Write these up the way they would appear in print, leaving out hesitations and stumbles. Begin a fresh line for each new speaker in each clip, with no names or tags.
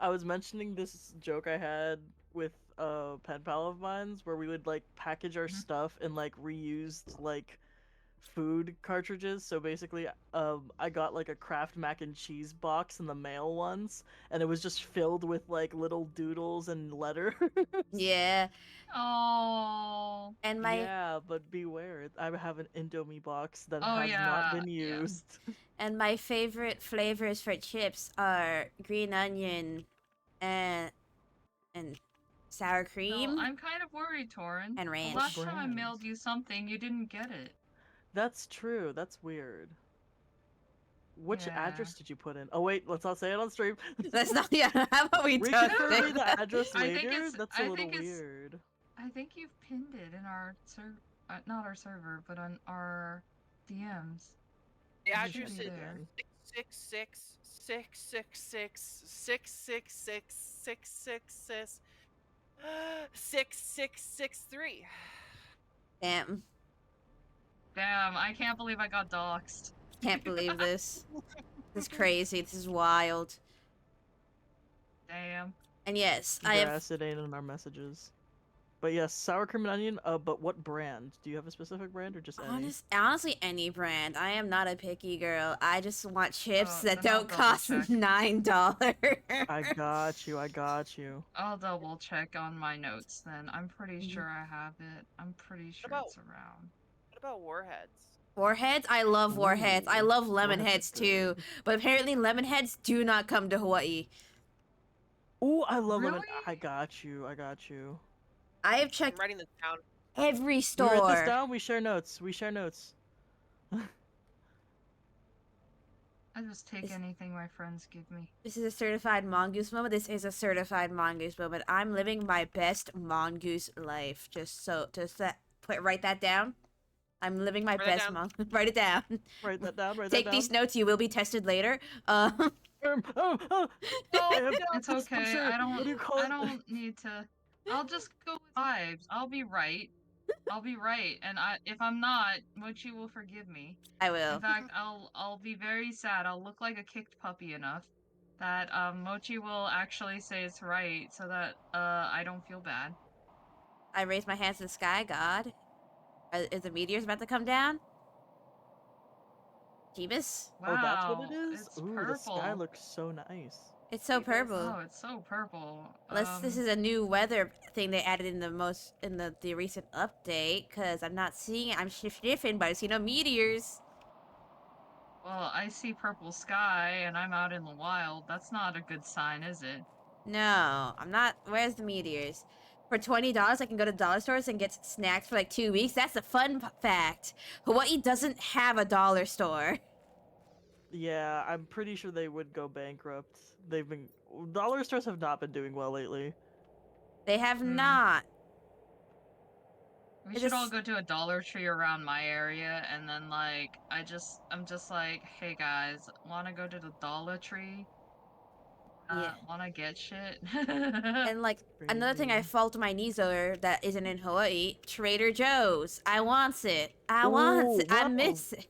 I was mentioning this joke I had with a pen pal of mine's where we would like package our
Mhm.
stuff in like reused like food cartridges. So basically, I got like a Kraft mac and cheese box in the mail once, and it was just filled with like little doodles and letters.
Yeah,
Oh.
and my
Yeah, but beware, I have an Indomie box that
Oh
has not
yeah.
been
Yeah.
used.
and my favorite flavors for chips are green onion and and sour
So
cream
I'm kind of worried, Torin.
and
The
What
last
ranch.
time I
brand?
mailed you something, you didn't get it.
That's true. That's weird. Which
Yeah.
address did you put in? Oh wait, let's not say it on stream.
That's not yeah. How about we don't
Reconfirm
say
me the
that?
address
I think
later.
it's.
That's a
I
little
think it's.
weird.
I think you've pinned it in our not our server, but on our DMs.
The
It
Let me
should
address
be
check
is
there.
again.
666
Damn,
Damn, I can't believe I got doxxed.
can't believe this. This is crazy. This is wild.
Damn.
And yes, I
Their
have
acid ain't in our messages. But yes, sour cream and onion. But what brand? Do you have a specific brand or just any?
honestly any brand. I am not a picky girl. I just want chips that
Then I'll
don't
double
cost
check.
$9.
I got you. I got you.
I'll double check on my notes then. I'm pretty
Mhm.
sure I have it. I'm pretty sure
about-
it's around.
What about warheads?
Warheads? I love warheads. I
Ooh,
love lemon
warheads are
heads too.
good.
But apparently lemon heads do not come to Hawaii.
Ooh, I love lemon.
Really?
I got you. I got you.
I have
I'm
checked
writing this down.
every
We write this
store.
down. We share notes. We share notes.
I just take
Is-
anything my friends give me.
This is a certified mongoose moment. This is a certified mongoose moment. I'm living my best mongoose life. Write that down. I'm living my
Write that
best
down.
Write it down.
Write that down. Write
Take
that
these
down.
notes. You will be tested later.
Oh, I have
It's
this
okay.
picture. What do you call
I
it?
don't need to. I'll just go with vibes. I'll be right. I'll be right. And if I'm not, Mochi will forgive me.
I will.
In fact, I'll be very sad. I'll look like a kicked puppy enough that Mochi will actually say it's right so that I don't feel bad.
I raise my hands to the sky, God. Is the meteors about to come down? Jeebus?
Oh, that's what it
Wow,
is?
it's
Ooh, the sky
purple.
looks so nice.
It's so
Jeebus.
purple.
Oh, it's so purple.
Unless this is a new weather thing they added in the recent update, because I'm not seeing it. I'm shifting, but I see no meteors.
Well, I see purple sky and I'm out in the wild. That's not a good sign, is it?
No, I'm not. Where's the meteors? For $20, I can go to dollar stores and get snacks for like 2 weeks. That's a fun fact. Hawaii doesn't have a dollar store.
Yeah, I'm pretty sure they would go bankrupt. They've been dollar stores have not been doing well lately.
They have
Hmm.
not.
We
It
should all
just-
go to a Dollar Tree around my area and then like I'm just like, hey guys, wanna go to the Dollar Tree?
Yeah.
Wanna get shit?
And like another thing I
Crazy.
fall to my knees over that isn't in Hawaii, Trader Joe's. I wants it. I wants it.
Ooh,
I
wow.
miss it.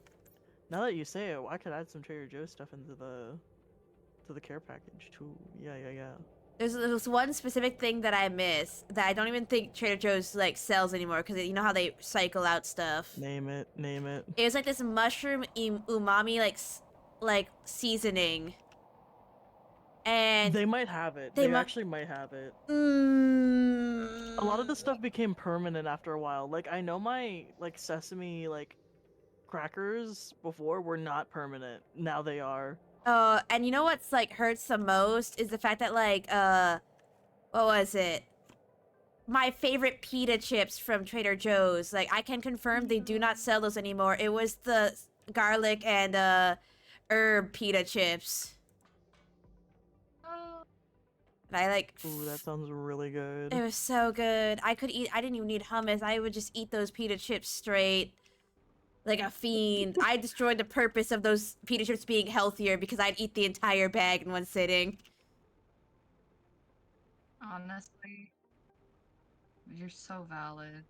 Now that you say it, I could add some Trader Joe's stuff into the care package too. Yeah.
There's one specific thing that I miss that I don't even think Trader Joe's like sells anymore because you know how they cycle out stuff.
Name it. Name it.
It was like this mushroom umami like seasoning, and
They might have it.
they
They
mu-
actually might have it.
mm,
A lot of the stuff became permanent after a while. Like I know my like sesame like crackers before were not permanent. Now they are.
and you know what's like hurts the most is the fact that like what was it? My favorite pita chips from Trader Joe's. Like I can confirm they do not sell those anymore. It was the garlic and herb pita chips. And I like
Ooh, that sounds really good.
it was so good. I didn't even need hummus. I would just eat those pita chips straight. Like a fiend. I destroyed the purpose of those pita chips being healthier because I'd eat the entire bag in one sitting.
Honestly, you're so valid.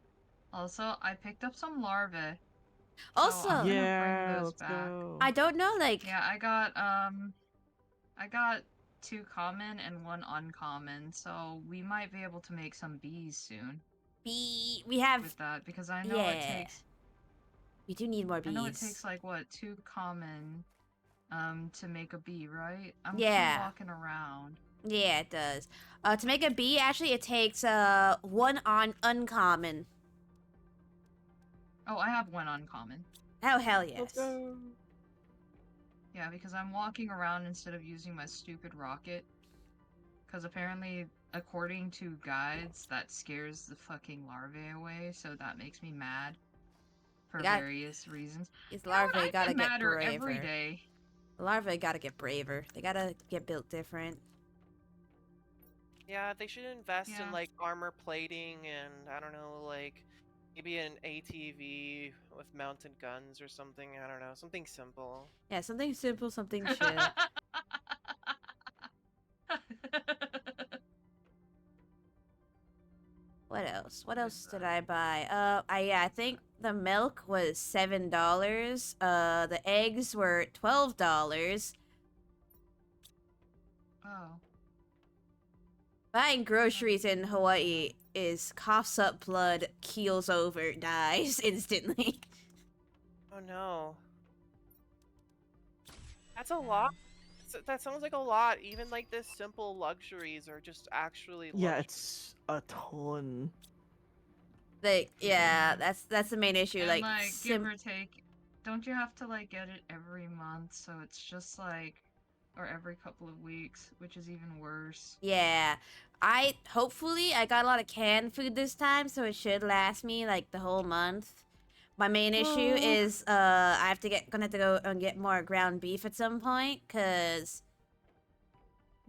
Also, I picked up some larvae.
Also,
I'm gonna bring
Yeah,
those
let's
back.
go.
I don't know, like,
Yeah, I got 2 common and 1 uncommon, so we might be able to make some bees soon
We have
with that because I know it
yeah.
takes
We do need more
I know it
bees.
takes like what 2 common to make a bee, right? I'm
Yeah.
kind of walking around.
Yeah, it does. To make a bee, actually, it takes 1 on uncommon.
Oh, I have 1 uncommon.
Oh hell yes.
Let's go.
Yeah, because I'm walking around instead of using my stupid rocket. Because apparently, according to guides, that scares the fucking larvae away, so that makes me mad for various reasons.
These
You know what?
larvae
I
gotta
get
get
madder
braver.
every day.
The larvae gotta get braver. They gotta get built different.
Yeah, they should invest in
Yeah.
like armor plating and I don't know, like maybe an ATV with mounted guns or something. I don't know, something simple.
Yeah, something simple, something chill. What else? What else did I buy? I think the milk was $7. The eggs were $12.
Oh.
Buying groceries in Hawaii is coughs up blood, keels over, dies instantly.
Oh no. That's a lot. That sounds like a lot. Even like this simple luxuries are just actually
Yeah,
luxuries.
it's a ton.
Like, yeah, that's the main issue.
And
Like,
give or take, don't you have to like get it every month? So it's just like, or every couple of weeks, which is even worse.
yeah, hopefully I got a lot of canned food this time, so it should last me like the whole month. My main issue is I have to gonna have to go and get more ground beef at some point, cause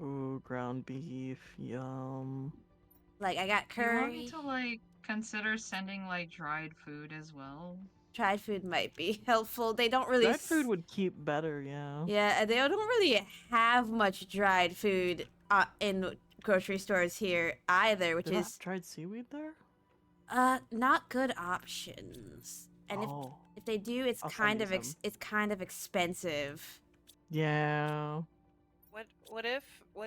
Ooh, ground beef, yum.
like I got
Do you want me
curry.
to like consider sending like dried food as well?
Dried food might be helpful. They don't really.
Dried food would keep better, yeah.
Yeah, they don't really have much dried food in grocery stores here either, which
They don't
is
have dried seaweed there?
not good options. And
Oh,
if they do, it's
I'll send you some.
it's kind of expensive.
Yeah.
What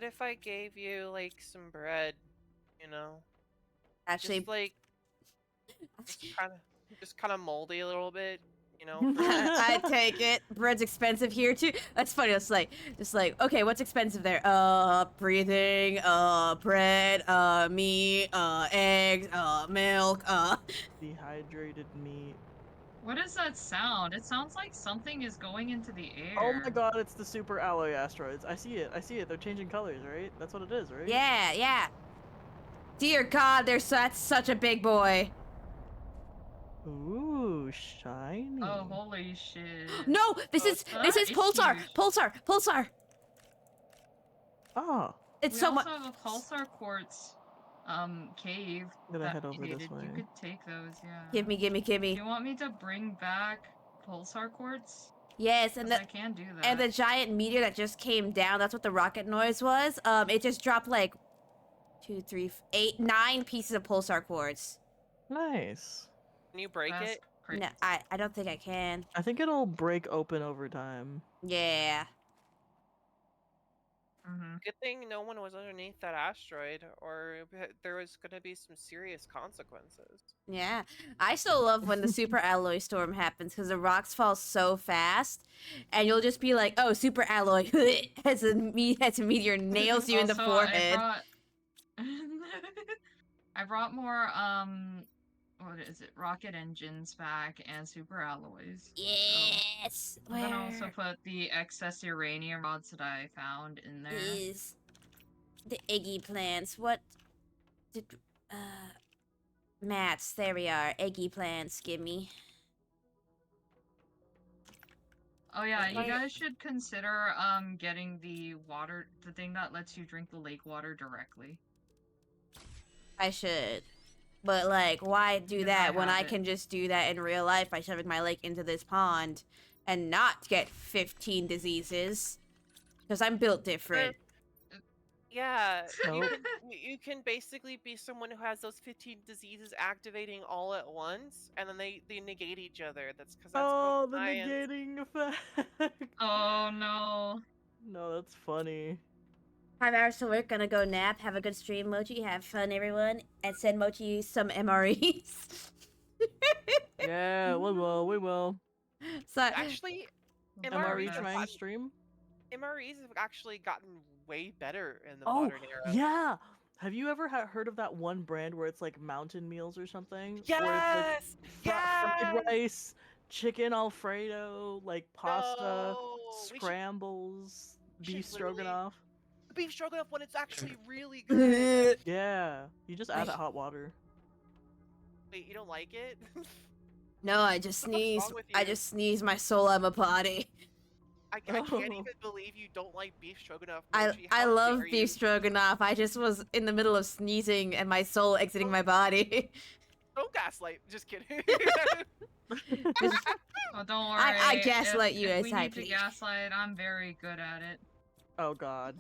if I gave you like some bread, you know?
Actually,
Just like just kind of moldy a little bit, you know?
I take it. Bread's expensive here too. That's funny. It's like, okay, what's expensive there? Breathing, bread, meat, eggs, milk,
Dehydrated meat.
What is that sound? It sounds like something is going into the air.
Oh my god, it's the super alloy asteroids. I see it. They're changing colors, right? That's what it is, right?
Yeah, yeah. Dear God, that's such a big boy.
Ooh, shiny.
Oh, holy shit.
No, this is Pulsar,
huge.
Pulsar.
Oh.
It's
We
so
also
much.
have a pulsar quartz cave
Gonna
that
head over this
mutated.
way.
You could take those, yeah.
Give me.
Do you want me to bring back pulsar quartz?
Yes, and
I can do that.
and the giant meteor that just came down. That's what the rocket noise was. It just dropped like 2, 3, 8, 9 pieces of pulsar quartz.
Nice.
Can you break it?
Great.
No, I don't think I can.
I think it'll break open over time.
Yeah.
Good thing no one was underneath that asteroid, or there was gonna be some serious consequences.
Yeah. I still love when the super alloy storm happens because the rocks fall so fast, and you'll just be like, "Oh, super alloy!" as a meteor nails you in the
Also,
forehead.
I brought more what is it? Rocket engines back and super alloys.
Yes.
So, I'm gonna also put the excess uranium rods that I found in there.
Is the Iggy plants? What did mats? There we are. Eggy plants. Give me.
Oh yeah, you guys should consider getting the thing that lets you drink the lake water directly.
I should. But, like, why do that when I can just do that in real life by shoving my lake into this pond and not get 15 diseases? Because I'm built different.
Yeah,
Nope.
you can basically be someone who has those 15 diseases activating all at once, and then they negate each other. That's because that's
Oh, the
science.
negating effect.
Oh no.
No, that's funny.
5 hours to work, gonna go nap, have a good stream, Mochi, have fun, everyone, and send Mochi some MREs.
Yeah, we will, we will.
So,
Actually,
MRE
MREs have
trying
gotten
stream?
MREs have actually gotten way better in the
Oh,
modern era.
yeah! Have you ever heard of that one brand where it's like Mountain Meals or something? Where it's like
Yes!
fried
Yes!
rice, chicken Alfredo, like pasta,
No! We should
scrambles, beef
literally
stroganoff.
beef stroganoff when it's actually really good.
Yeah, you just add hot water.
Wait, you don't like it?
no, I just
What the fuck's
sneezed.
wrong with
I
you?
just sneezed my soul out my body.
I can't
Oh.
even believe you don't like beef stroganoff,
I
Mochi.
I
How
love
dare you?
beef stroganoff. I just was in the middle of sneezing and my soul exiting my body.
Don't gaslight. Just kidding.
Just-
Oh, don't worry.
I gaslight you
if
as
we
I
need to
please.
gaslight, I'm very good at it.
Oh god.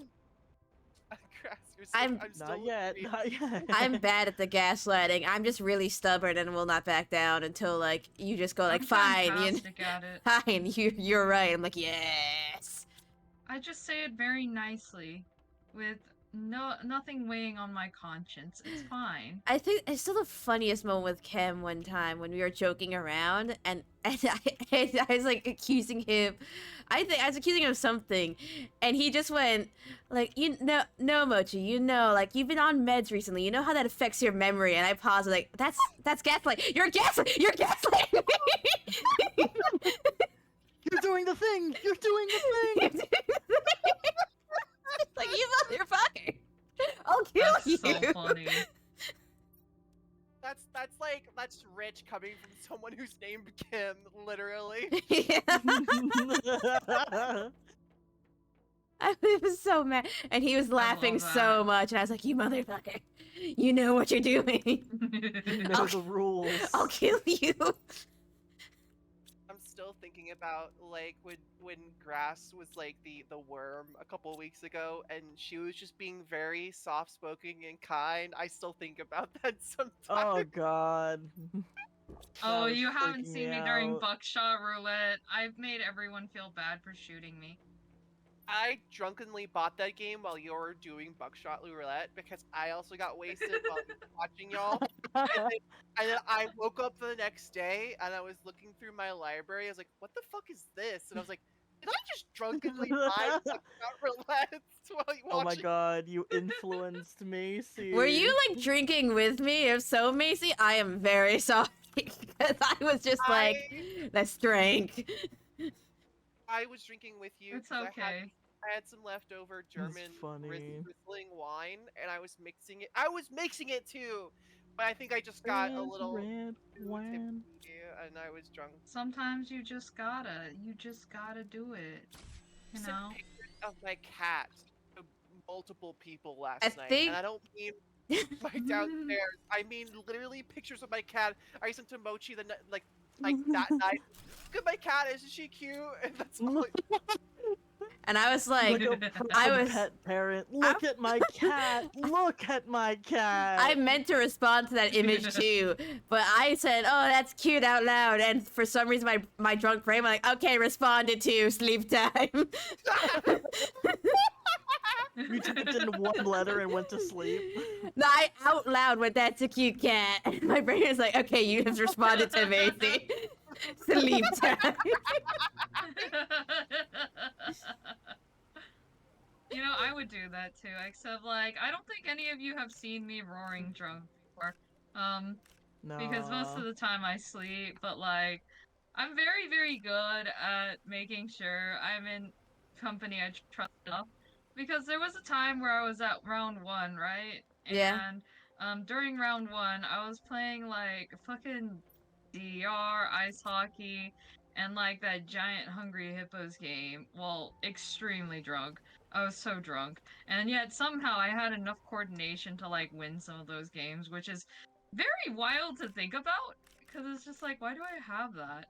Grass, you're
I'm-
still
Not yet,
with me.
not yet.
I'm bad at the gaslighting. I'm just really stubborn and will not back down until like you just go like
I'm
fine, you
fantastic at it.
fine, you're right. I'm like yes.
I just say it very nicely, with nothing weighing on my conscience. It's fine.
I think it's still the funniest moment with Kem one time when we were joking around and I was like accusing him. I was accusing him of something, and he just went like, no, Mochi, like you've been on meds recently. You know how that affects your memory. And I paused like, that's gaslight. You're gaslighting me.
You're doing the thing! You're doing the thing!
like you motherfucker. I'll kill
That's
you.
so funny.
That's rich coming from someone who's named Kim, literally.
I was so mad, and he was laughing
love
so
that.
much, and I was like, "You motherfucker, you know what you're doing.
You know the rules.
I'll kill you."
I'm still thinking about like when Grass was like the worm a couple weeks ago, and she was just being very soft spoken and kind. I still think about that sometimes.
Oh god.
Oh,
That was
you haven't
freaking
seen me during
out.
buckshot roulette. I've made everyone feel bad for shooting me.
I drunkenly bought that game while you were doing buckshot roulette because I also got wasted while watching y'all. And then I woke up the next day and I was looking through my library. I was like, "What the fuck is this?" And I was like, "Did I just drunkenly buy buckshot roulette while you
Oh my
watching?"
god, you influenced Macy.
Were you like drinking with me? If so, Macy, I am very sorry because I was just like, "Let's drink."
I was drinking with you.
It's
'cause
okay.
I had some leftover German
funny.
Riesling wine, and I was mixing it. I was mixing it too, but I think I just got a little
Red
too
wine.
tipsy, and I was drunk.
Sometimes you just gotta do it. You
Sent
know?
pictures of my cat to multiple people last
I
night,
think-
and I don't mean my downstairs. I mean literally pictures of my cat. I sent to Mochi like that night. Look at my cat, isn't she cute? And that's all.
And I was like,
Like a
I
proud
was-
pet parent. Look at my cat. Look at my cat.
I meant to respond to that image too, but I said, "Oh, that's cute" out loud, and for some reason, my drunk brain, I'm like, "Okay, responded to sleep time."
You typed in one letter and went to sleep.
No, I out loud went, "That's a cute cat." And my brain is like, "Okay, you just responded to Macy." Sleep time.
You know, I would do that too, except like I don't think any of you have seen me roaring drunk before.
No.
Because most of the time I sleep, but like I'm very, very good at making sure I'm in company I trust enough. Because there was a time where I was at round 1, right?
Yeah.
And during round 1, I was playing like fucking DR, ice hockey, and like that giant Hungry Hippos game. Well, extremely drunk. I was so drunk. And yet somehow I had enough coordination to like win some of those games, which is very wild to think about. Because it's just like, why do I have that?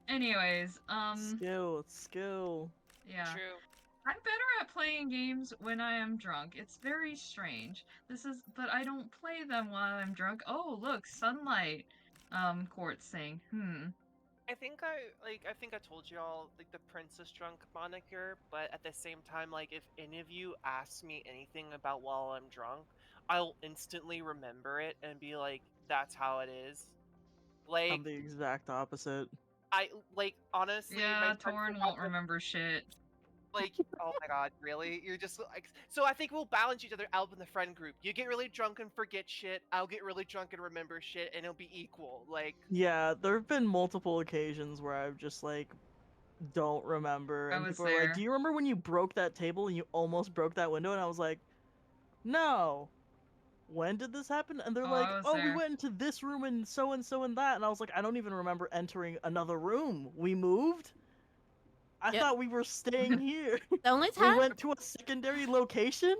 Anyways,
Skill, it's skill.
yeah.
True.
I'm better at playing games when I am drunk. It's very strange. But I don't play them while I'm drunk. Oh, look, sunlight. Quartz thing.
I think I told y'all like the princess drunk moniker, but at the same time, like if any of you ask me anything about while I'm drunk, I'll instantly remember it and be like, that's how it is. Like
I'm the exact opposite.
I like honestly, my
Yeah,
friends will
Torn
watch
won't
it,
remember shit.
like, oh my god, really? You're just like, so I think we'll balance each other out in the friend group. You get really drunk and forget shit. I'll get really drunk and remember shit, and it'll be equal. Like,
Yeah, there have been multiple occasions where I've just like don't remember,
I
and
was
people are like, "Do
there.
you remember when you broke that table and you almost broke that window?" And I was like, "No. When did this happen?" And they're
Oh,
like,
I was
"Oh, we
there.
went into this room and so and that." And I was like, "I don't even remember entering another room. We moved? I
Yep.
thought we were staying here.
The only
We
time
went to a secondary location?"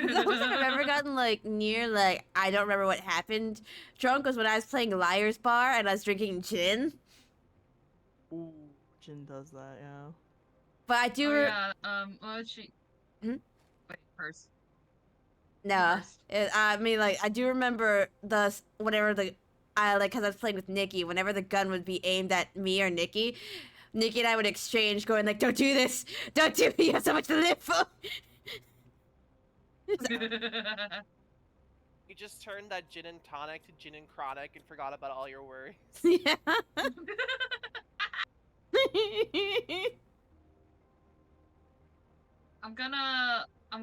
the only time I've ever gotten like near like I don't remember what happened drunk was when I was playing Liar's Bar and I was drinking gin.
Ooh, Jin does that, yeah.
But I do
Oh yeah, well she
Hmm?
wait first. You
no.
first.
I mean like I do remember whenever the I like because I was playing with Nikki. Whenever the gun would be aimed at me or Nikki, Nikki and I would exchange, going like, "Don't do this! Don't do it! You have so much to live for."
you just turned that gin and tonic to gin and chronic and forgot about all your worries.
Yeah.
I'm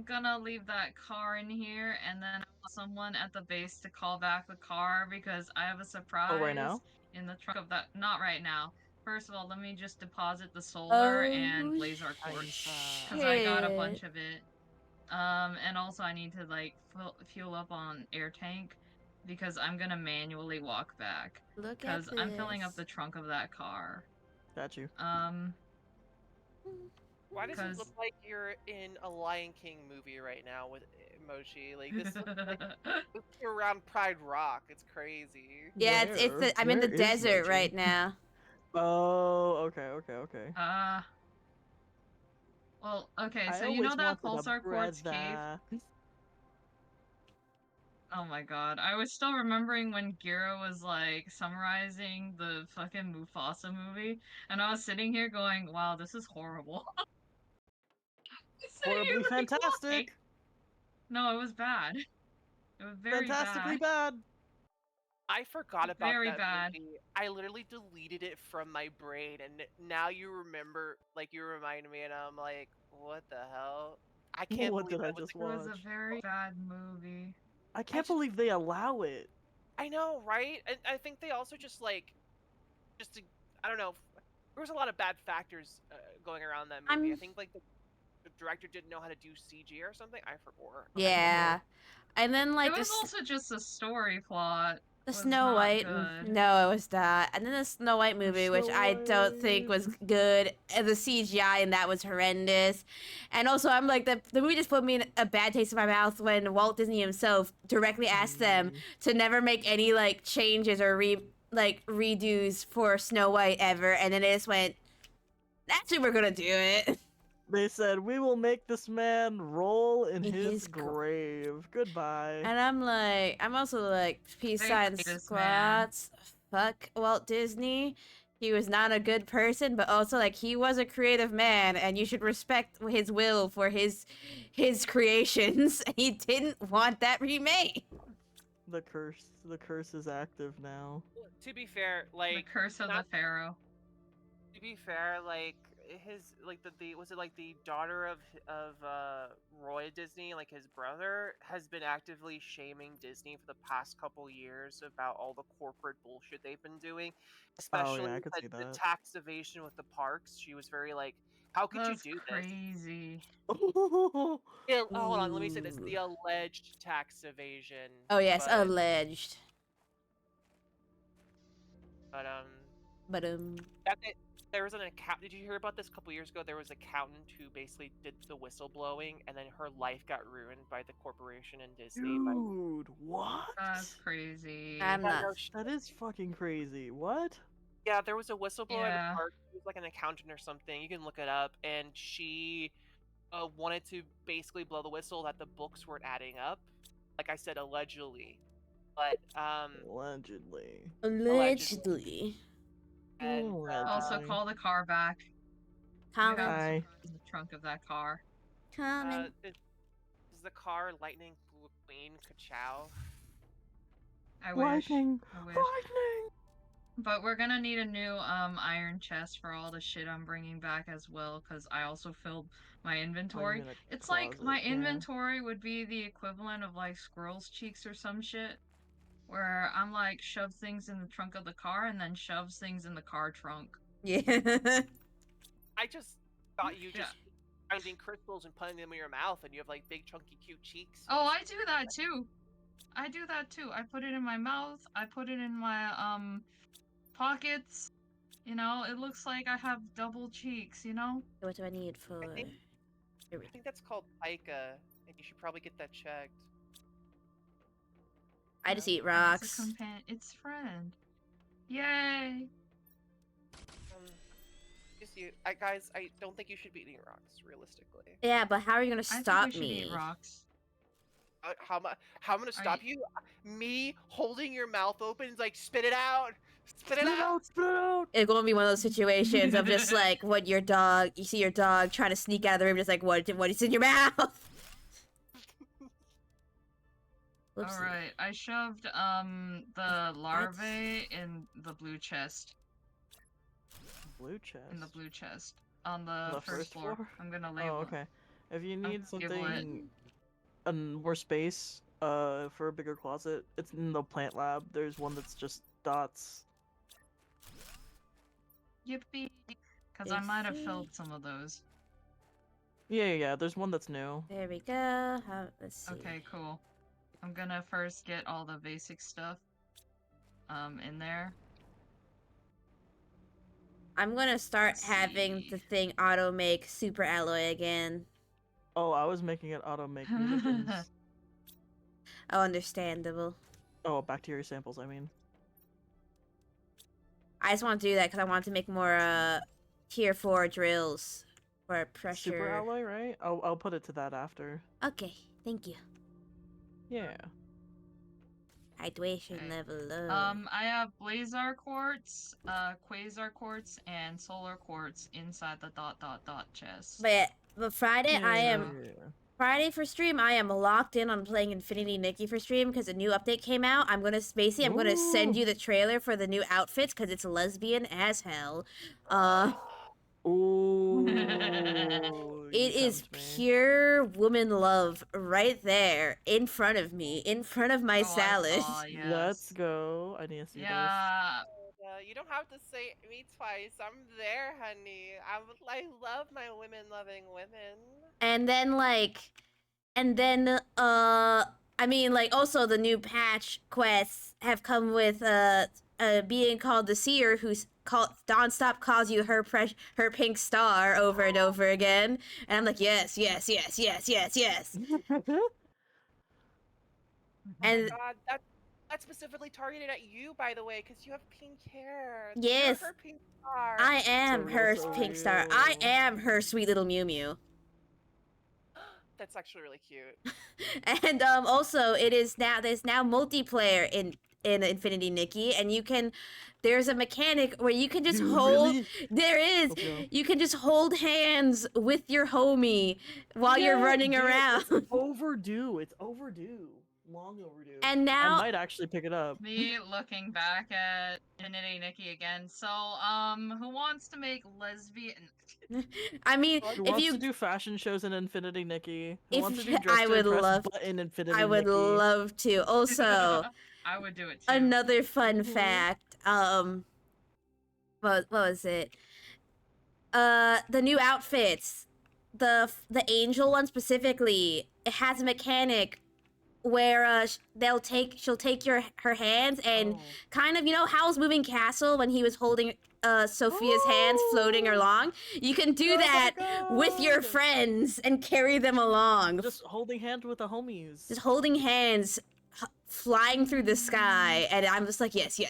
gonna leave that car in here and then I want someone at the base to call back the car because I have a
Oh, right
surprise
now?
in the trunk of that. Not right now. First of all, let me just deposit the solar and
Oh
blaze our torch because I got a bunch
shit!
of it. And also I need to like fuel up on air tank because I'm gonna manually walk back
Look at
because I'm filling up
this.
the trunk of that car.
Got you.
Um,
Why does it look
because
like you're in a Lion King movie right now with Mochi? Like this looks like you're around Pride Rock. It's crazy.
Yeah, I'm in
Where
the
is
desert
Mochi?
right now.
Oh, okay.
uh well, okay,
I
so you know
always
that
wanted a
Pulsar Quartz cave?
brother.
Oh my god, I was still remembering when Gira was like summarizing the fucking Mufasa movie, and I was sitting here going, wow, this is horrible. Sitting
Horribly
here like, why?
fantastic!
No, it was bad. It was very
Fantastically
bad.
bad!
I forgot about
Very
that
bad.
movie. I literally deleted it from my brain, and now you remember, like you remind me, and I'm like, what the hell? I can't
What
believe
did I
that was.
just
It was a
watch?
very bad movie.
I
I
can't
just,
believe they allow it.
I know, right? And I think they also just like, just to, I don't know. There was a lot of bad factors going around that movie. I
I'm
think like the director didn't know how to do CG or something. I forgot. I forgot.
yeah, and then
It
like
was also just the story plot
the
was
Snow
not
White.
good.
No, it was not. And then the Snow White
For
movie, which
Snow
I don't think
White.
was good. And the CGI and that was horrendous. And also, I'm like the movie just put me in a bad taste in my mouth when Walt Disney himself directly asked them to never make any like changes or redos for Snow White ever, and then they just went, "That's who we're gonna do it."
They said, "We will make this man roll in
In
his
his
grave. Goodbye."
And I'm also like, peace
I
sign
hate this man.
squats. Fuck Walt Disney. He was not a good person, but also like he was a creative man, and you should respect his will for his creations. He didn't want that remade.
The curse is active now.
To be fair,
The
like
Curse of the
not
Pharaoh.
to be fair, like his like the was it like the daughter of Roy Disney, like his brother, has been actively shaming Disney for the past couple years about all the corporate bullshit they've been doing,
Oh
especially
yeah, I could see
the
that.
tax evasion with the parks. She was very like, "How could you
That's
do this?"
crazy.
Yeah, oh, hold on, let me say this:
Ooh.
the alleged tax evasion,
Oh yes,
but
alleged.
but
But
that there was an account. Did you hear about this a couple years ago? There was an accountant who basically did the whistleblowing, and then her life got ruined by the corporation and Disney. By
Dude, what?
That's crazy.
I'm
yeah,
not.
no,
That is fucking crazy. What?
yeah, there was a whistleblower in the
Yeah.
park. She was like an accountant or something. You can look it up, and she wanted to basically blow the whistle that the books weren't adding up. Like I said, allegedly, but
Allegedly.
allegedly.
Allegedly.
And
Also,
Allegedly.
call the car back. You
Coming,
have
Hi.
in the trunk of that car.
coming.
is the car Lightning Queen Ka-chow?
I wish.
Lightning!
I wish.
Lightning!
But we're gonna need a new iron chest for all the shit I'm bringing back as well, because I also filled my inventory.
mean a
It's like my
closet, yeah.
inventory would be the equivalent of like squirrel's cheeks or some shit, where I'm like shove things in the trunk of the car and then shoves things in the car trunk.
Yeah.
I just thought you
Yeah.
just finding crystals and putting them in your mouth, and you have like big, chunky, cute cheeks.
Oh, I do that too. I do that too. I put it in my mouth. I put it in my pockets. You know, it looks like I have double cheeks. You know.
What do I need for?
think-
Here we
I think that's called pica, and you should probably get that checked.
I just eat
It's a
rocks.
It's friend. Yay!
Guys, I don't think you should be eating rocks, realistically.
Yeah, but how are you gonna
I
stop
think we should
me?
eat rocks.
How I'm gonna stop you? Me holding your mouth open is like, spit it out! Spit it out!
Spit it out!
It's gonna be one of those situations of just like what your dog, you see your dog trying to sneak out of the room, just like what is in your mouth? Whoopsie.
All right, I shoved the larvae in the blue chest.
Blue chest.
In the blue chest on the,
The
first floor. I'm gonna label.
Oh, okay. If you
I'll
need
label it.
something, more space, for a bigger closet, it's in the plant lab. There's one that's just dots.
Yippee! Because I might have filled some of those.
Yeah. There's one that's new.
There we go. Let's see.
Okay, cool. I'm gonna first get all the basic stuff in there.
I'm gonna start
Let's
having
see.
the thing auto make super alloy again.
Oh, I was making it auto make munitions.
Oh, understandable.
Oh, bacteria samples, I mean.
I just want to do that because I want to make more tier 4 drills for pressure.
Super alloy, right? I'll put it to that after.
Okay, thank you.
Yeah.
Hydration
Okay.
level low.
I have blazar quartz, quasar quartz, and solar quartz inside the ... chest.
But Friday I am
Yeah.
Friday for stream. I am locked in on playing Infinity Nikki for stream because a new update came out. I'm gonna send
Ooh.
you the trailer for the new outfits because it's lesbian as hell.
Ooh.
It is pure woman love right there in front of me, in front of my salad.
Yes.
Let's go. I need to see this.
Yeah.
You don't have to say me twice. I'm there, honey. I love my women-loving women.
And then I mean, like, also the new patch quests have come with a being called the Seer, who's called nonstop calls you her pink star over and over again, and I'm like, yes. And
God, that's specifically targeted at you, by the way, because you have pink hair.
Yes.
You're her pink star.
I am her
So
pink star. I
real.
am her sweet little Mew Mew.
That's actually really cute.
And also there's now multiplayer in Infinity Nikki, and there's a mechanic where you can just
Dude,
hold
really?
there is
Okay.
you can just hold hands with your homie while you're running
dude,
around.
It's overdue. It's overdue. Long overdue.
And now
I might actually pick it up.
Me looking back at Infinity Nikki again. So, who wants to make lesbian?
I mean,
Who
if
wants
you
to do fashion shows in Infinity Nikki? Who
If
wants to do
you-
dress
I
to
would
impress
love-
but in Infinity
I would
Nikki?
love to. Also,
I would do it too.
another fun
Mhm.
fact. What was it? The new outfits, the angel one specifically, it has a mechanic where she'll take her hands and
Oh.
kind of, you know, Howl's Moving Castle when he was holding Sophia's hands floating
Oh.
along. You can do
Oh my
that with your
God.
friends and carry them along.
Just holding hands with the homies.
Just holding hands, flying through the sky, and I'm just like, yes.
They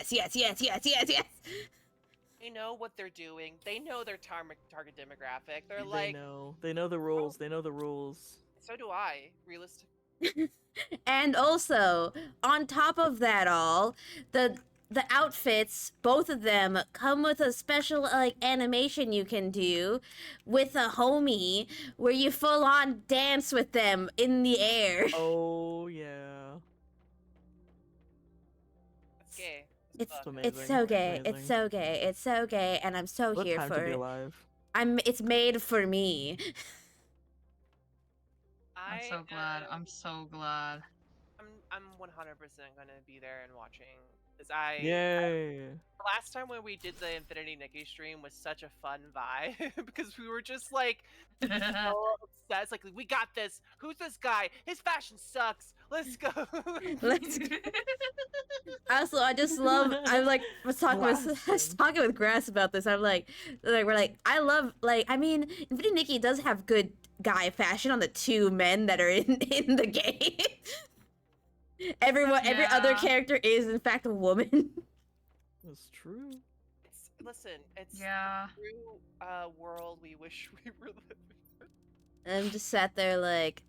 know what they're doing. They know their target demographic. They're
They
like,
know. They know the rules. They know the rules.
so do I. Realistic.
And also, on top of that all, the outfits, both of them, come with a special like animation you can do with a homie where you full on dance with them in the air.
Oh yeah.
That's gay.
It's
Fuck.
it's
amazing.
so gay. It's
Amazing.
so gay. It's so gay, and I'm so
What
here
time
for
to be
it.
alive.
It's made for me.
I'm so glad. I'm so glad.
I'm 100% gonna be there and watching. Cause I
Yay.
the last time when we did the Infinity Nikki stream was such a fun vibe because we were just like so obsessed. It's like we got this. Who's this guy? His fashion sucks. Let's go.
Let's go. Also, I just love. I like was talking with I was
Blasting.
talking with Grass about this. I'm like we're like I love like I mean, Infinity Nikki does have good guy fashion on the two men that are in the game. Every other
Yeah.
character is in fact a woman.
That's true.
Listen, it's
Yeah.
the true world we wish we were living.
I'm just sat there like,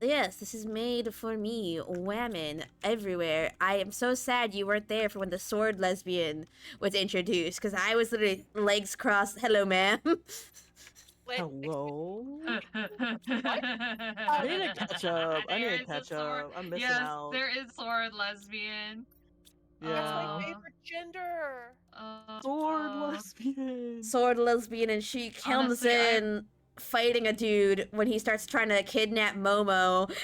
yes, this is made for me. Women everywhere. I am so sad you weren't there for when the sword lesbian was introduced, because I was literally legs crossed. Hello, ma'am.
Wait,
Hello.
I
I need to catch up. I need to catch up. I'm missing
Yes,
out.
there is sword lesbian.
That's my
Yeah.
favorite gender.
Sword lesbian.
Sword lesbian, and she comes
Honestly,
in fighting a dude when he starts trying to kidnap Momo.
You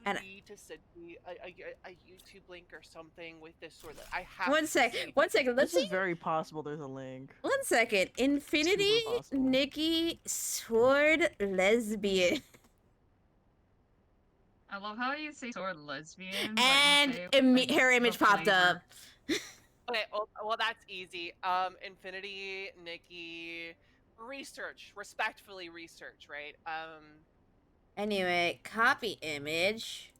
And-
need to send me a YouTube link or something with this sword. I have
One
to
sec,
see
one second. Let's
This
see.
is very possible. There's a link.
1 second. Infinity
Super possible.
Nikki sword lesbian.
I love how you say sword lesbian, but
And
you say, like,
her
the
image popped up.
flavor.
Okay, well that's easy. Infinity, Nikki, research, respectfully research, right?
Anyway, copy image.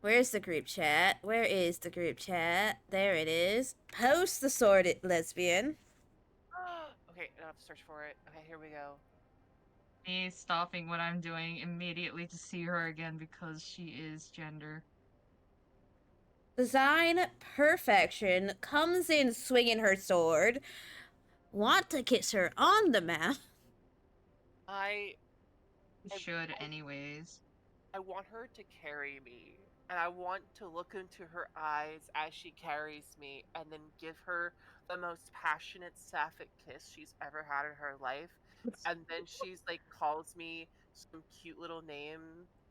Where's the group chat? Where is the group chat? There it is. Post the sword lesbian.
Okay, I have to search for it. Okay, here we go.
Me stopping what I'm doing immediately to see her again because she is gender.
Design perfection. Comes in swinging her sword. Want to kiss her on the mouth.
I
Should anyways.
want her to carry me, and I want to look into her eyes as she carries me, and then give her the most passionate sapphic kiss she's ever had in her life. And then she's like calls me some cute little name,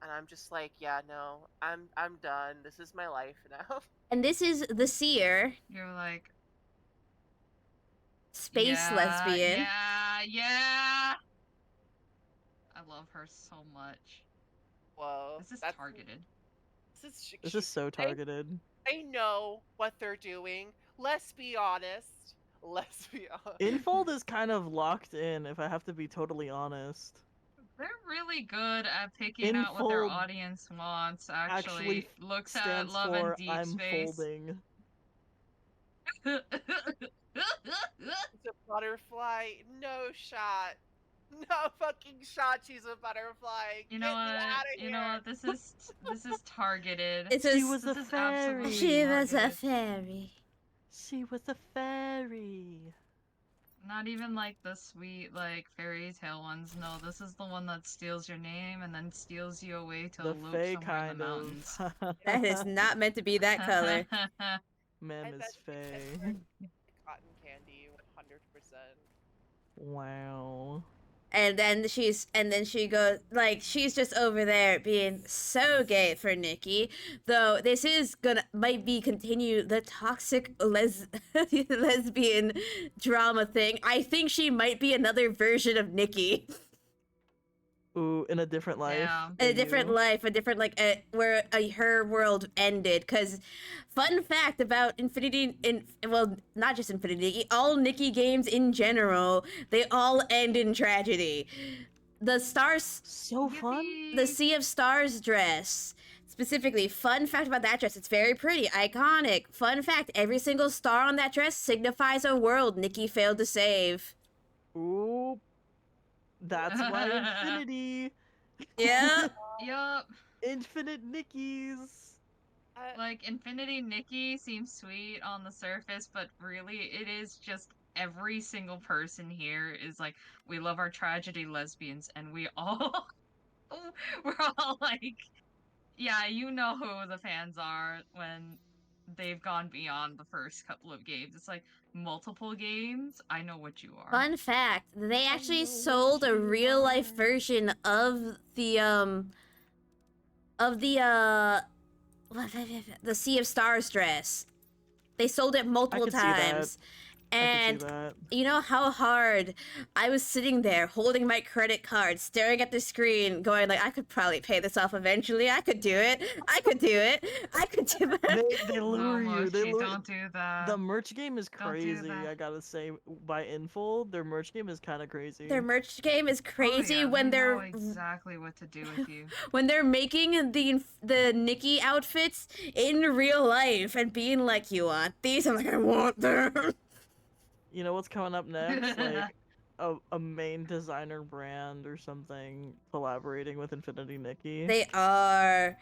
and I'm just like, yeah, no, I'm done. This is my life now.
And this is the seer.
You're like,
Space
yeah,
lesbian.
Yeah. I love her so much.
Whoa,
This is
that's
targeted.
This is so targeted.
They know what they're doing. Let's be honest. Let's be honest.
Infold is kind of locked in, if I have to be totally honest.
They're really good at picking out what their
Infold
audience wants, actually.
actually
Looks at
Stands
love
for
and deep
I'm
space.
folding.
She's a butterfly. No shot. No fucking shot. She's a butterfly.
You
Get
know
me
what?
out of
You
here.
know what? This is targeted.
It's
She
a,
was a
This is
fairy.
absolutely
she was a
targeted.
fairy.
She was a fairy.
Not even like the sweet, like, fairy tale ones. No, this is the one that steals your name and then steals you away to a
The
loop
fae
somewhere in the
kind
mountains.
of.
That is not meant to be that color.
Mem
I
is
bet you
fae.
it's like cotton candy, 100%.
Wow.
And then she goes like she's just over there being so gay for Nikki. Though this is might be continue the toxic lesbian drama thing. I think she might be another version of Nikki.
Ooh, in a different life.
Yeah.
A
than
different
you.
life, a different like where her world ended. Cause, fun fact about Infinity, well, not just Infinity, all Nikki games in general, they all end in tragedy. The stars,
So fun.
the Sea of Stars dress. Specifically, fun fact about that dress, it's very pretty, iconic. Fun fact, every single star on that dress signifies a world Nikki failed to save.
Ooh. That's why infinity.
Yeah.
Yup.
Infinite Nickies.
that?
Like, Infinity Nikki seems sweet on the surface, but really, it is just every single person here is like, we love our tragedy lesbians, and we all, we're all like, yeah, you know who the fans are when they've gone beyond the first couple of games. It's like, multiple games, I know what you are.
Fun fact, they
I
actually
know
sold
what
a
you
real life
are.
version of the the Sea of Stars dress. They sold it
I
multiple
could see that.
times.
I could see
And
that.
you know how hard I was sitting there holding my credit card, staring at the screen, going like, I could probably pay this off eventually. I could do it. I could do it. I could do it.
They
No,
lure you. They
Mochi,
lure.
don't do that.
The merch game is
Don't do
crazy.
that.
I gotta say, by Infold, their merch game is kind of crazy.
Their merch game is
Oh
crazy
yeah,
when
they know
they're
exactly what to do with you.
when they're making the Nikki outfits in real life and being like, you want these? I'm like, I want them.
You know what's coming up next? Like a main designer brand or something collaborating with Infinity Nikki.
They are.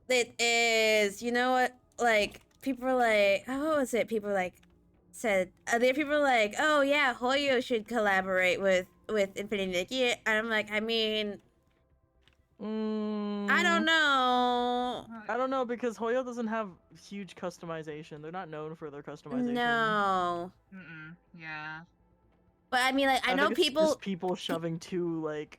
It is. You know what? Like people are like, oh, what was it? People like said. There people are like, oh yeah, Hoyo should collaborate with Infinity Nikki, and I'm like, I mean, I don't know.
I don't know because Hoyo doesn't have huge customization. They're not known for their customization.
No.
Yeah.
But I mean, like, I know
think it's
people,
just people shoving two like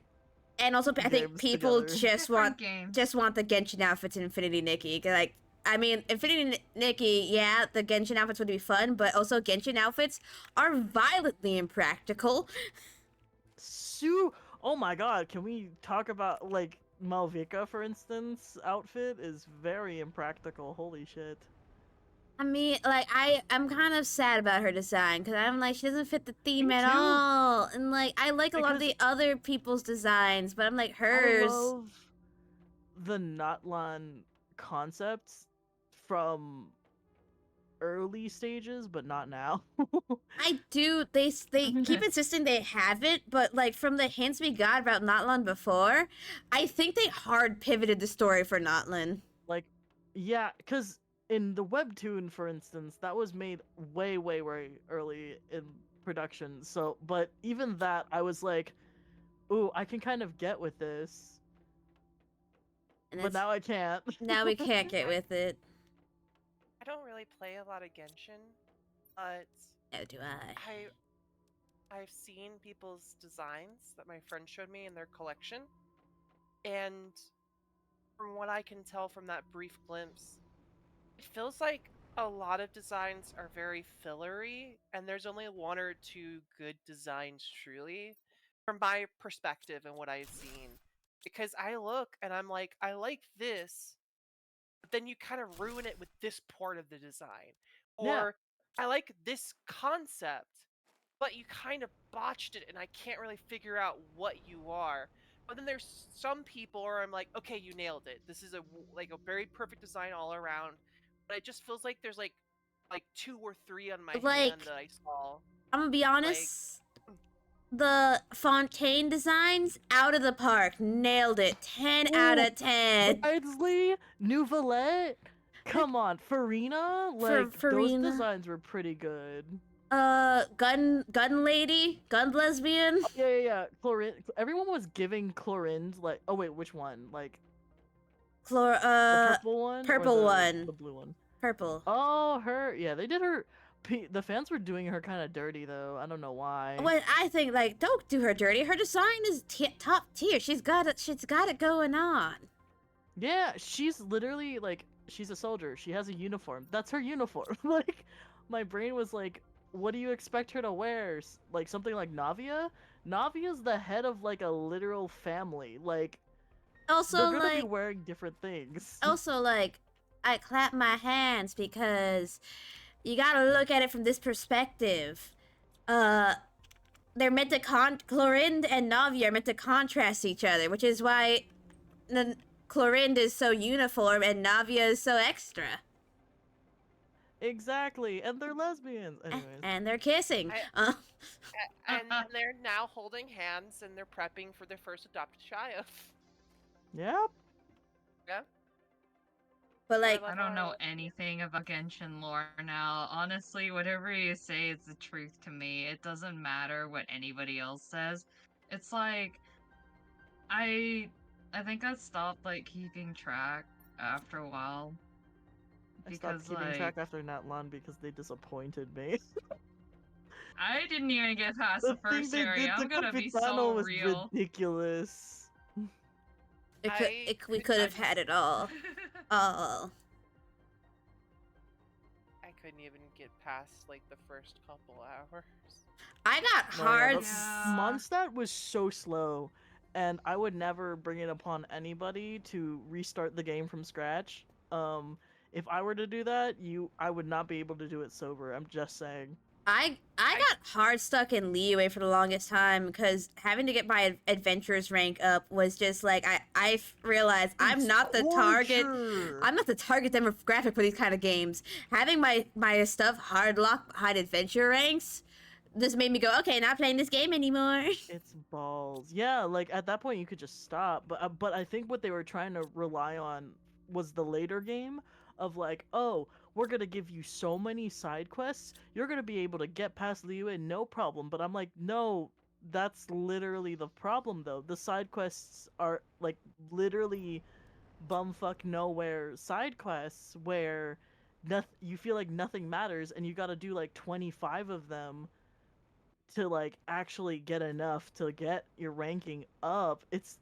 and also I think
games
people
together.
Different game.
just want the Genshin outfits in Infinity Nikki. 'Cause, like, I mean, Infinity Nikki, yeah, the Genshin outfits would be fun, but also Genshin outfits are violently impractical.
Oh my god, can we talk about like Malvika, for instance? Outfit is very impractical. Holy shit.
I mean, like, I'm kind of sad about her design because I'm like, she doesn't fit the theme
Me
at
too.
all. And like, I like a lot of
Because
the other people's designs, but I'm like,
I
hers.
love the Notlan concepts from early stages, but not now.
I do. They keep insisting they have it, but like from the hints we got about Notlan before, I think they hard pivoted the story for Notlan.
Like, yeah, because in the webtoon, for instance, that was made way, way, way early in production. So, but even that, I was like, ooh, I can kind of get with this.
And
But now I can't.
now we can't get with it.
I don't really play a lot of Genshin, but
No, do I?
I've seen people's designs that my friend showed me in their collection, and from what I can tell from that brief glimpse, it feels like a lot of designs are very fillery, and there's only one or two good designs truly, from my perspective and what I've seen. Because I look and I'm like, I like this, but then you kind of ruin it with this part of the design.
Yeah.
Or I like this concept, but you kind of botched it and I can't really figure out what you are. But then there's some people where I'm like, okay, you nailed it. This is a very perfect design all around. But it just feels like there's like two or three on my hand that I saw.
I'm gonna be honest. The Fontaine designs, out of the park. Nailed it. 10 out of 10.
Bridesly, Nouvelette. Come on, Farina. Like
Farina.
those designs were pretty good.
Gun lady, gun lesbian.
Oh, yeah. Chlorine. Everyone was giving Chlorine like. Oh wait, which one? Like. The purple one.
Purple
or
one.
The blue one.
Purple.
Oh, her. Yeah, they did her. The fans were doing her kind of dirty though. I don't know why.
When I think like, don't do her dirty. Her design is top tier. She's got it going on.
Yeah, she's literally like she's a soldier. She has a uniform. That's her uniform. Like, my brain was like, what do you expect her to wear? Like something like Navia? Navia's the head of like a literal family. Like,
also
they're gonna
like
be wearing different things.
Also like, I clap my hands because you gotta look at it from this perspective. They're meant to Chlorinde and Navia are meant to contrast each other, which is why the Chlorinde is so uniform and Navia is so extra.
Exactly, and they're lesbians. Anyways.
And they're kissing.
And they're now holding hands and they're prepping for their first adopted child.
Yep.
Yeah.
But
Do I
like,
I
love
don't know
Mario?
anything about Genshin lore now. Honestly, whatever you say is the truth to me. It doesn't matter what anybody else says. It's like I I think I stopped like keeping track after a while
I stopped
because
keeping track
like
after Natlan because they disappointed me.
I didn't even get past
The
the
thing
first
they
area.
did to
I'm gonna be so
Capitano was
real.
ridiculous.
we could
I
have had it all. Oh,
couldn't even get past like the first couple hours.
I got
No, yeah,
hard.
the
Yeah.
Mondstadt was so slow, and I would never bring it upon anybody to restart the game from scratch. If I were to do that, I would not be able to do it sober. I'm just saying.
I got hard stuck in leeway for the longest time because having to get my adventurers rank up was just like I realized I'm
It's
not the target.
torture.
I'm not the target demographic for these kind of games. Having my stuff hard locked behind adventure ranks just made me go, okay, not playing this game anymore.
It's balls. Yeah, like at that point you could just stop. But I think what they were trying to rely on was the later game of like, oh, we're gonna give you so many side quests, you're gonna be able to get past Liyue no problem. But I'm like, no, that's literally the problem though. The side quests are like literally bumfuck nowhere side quests where you feel like nothing matters and you gotta do like 25 of them to like actually get enough to get your ranking up. It's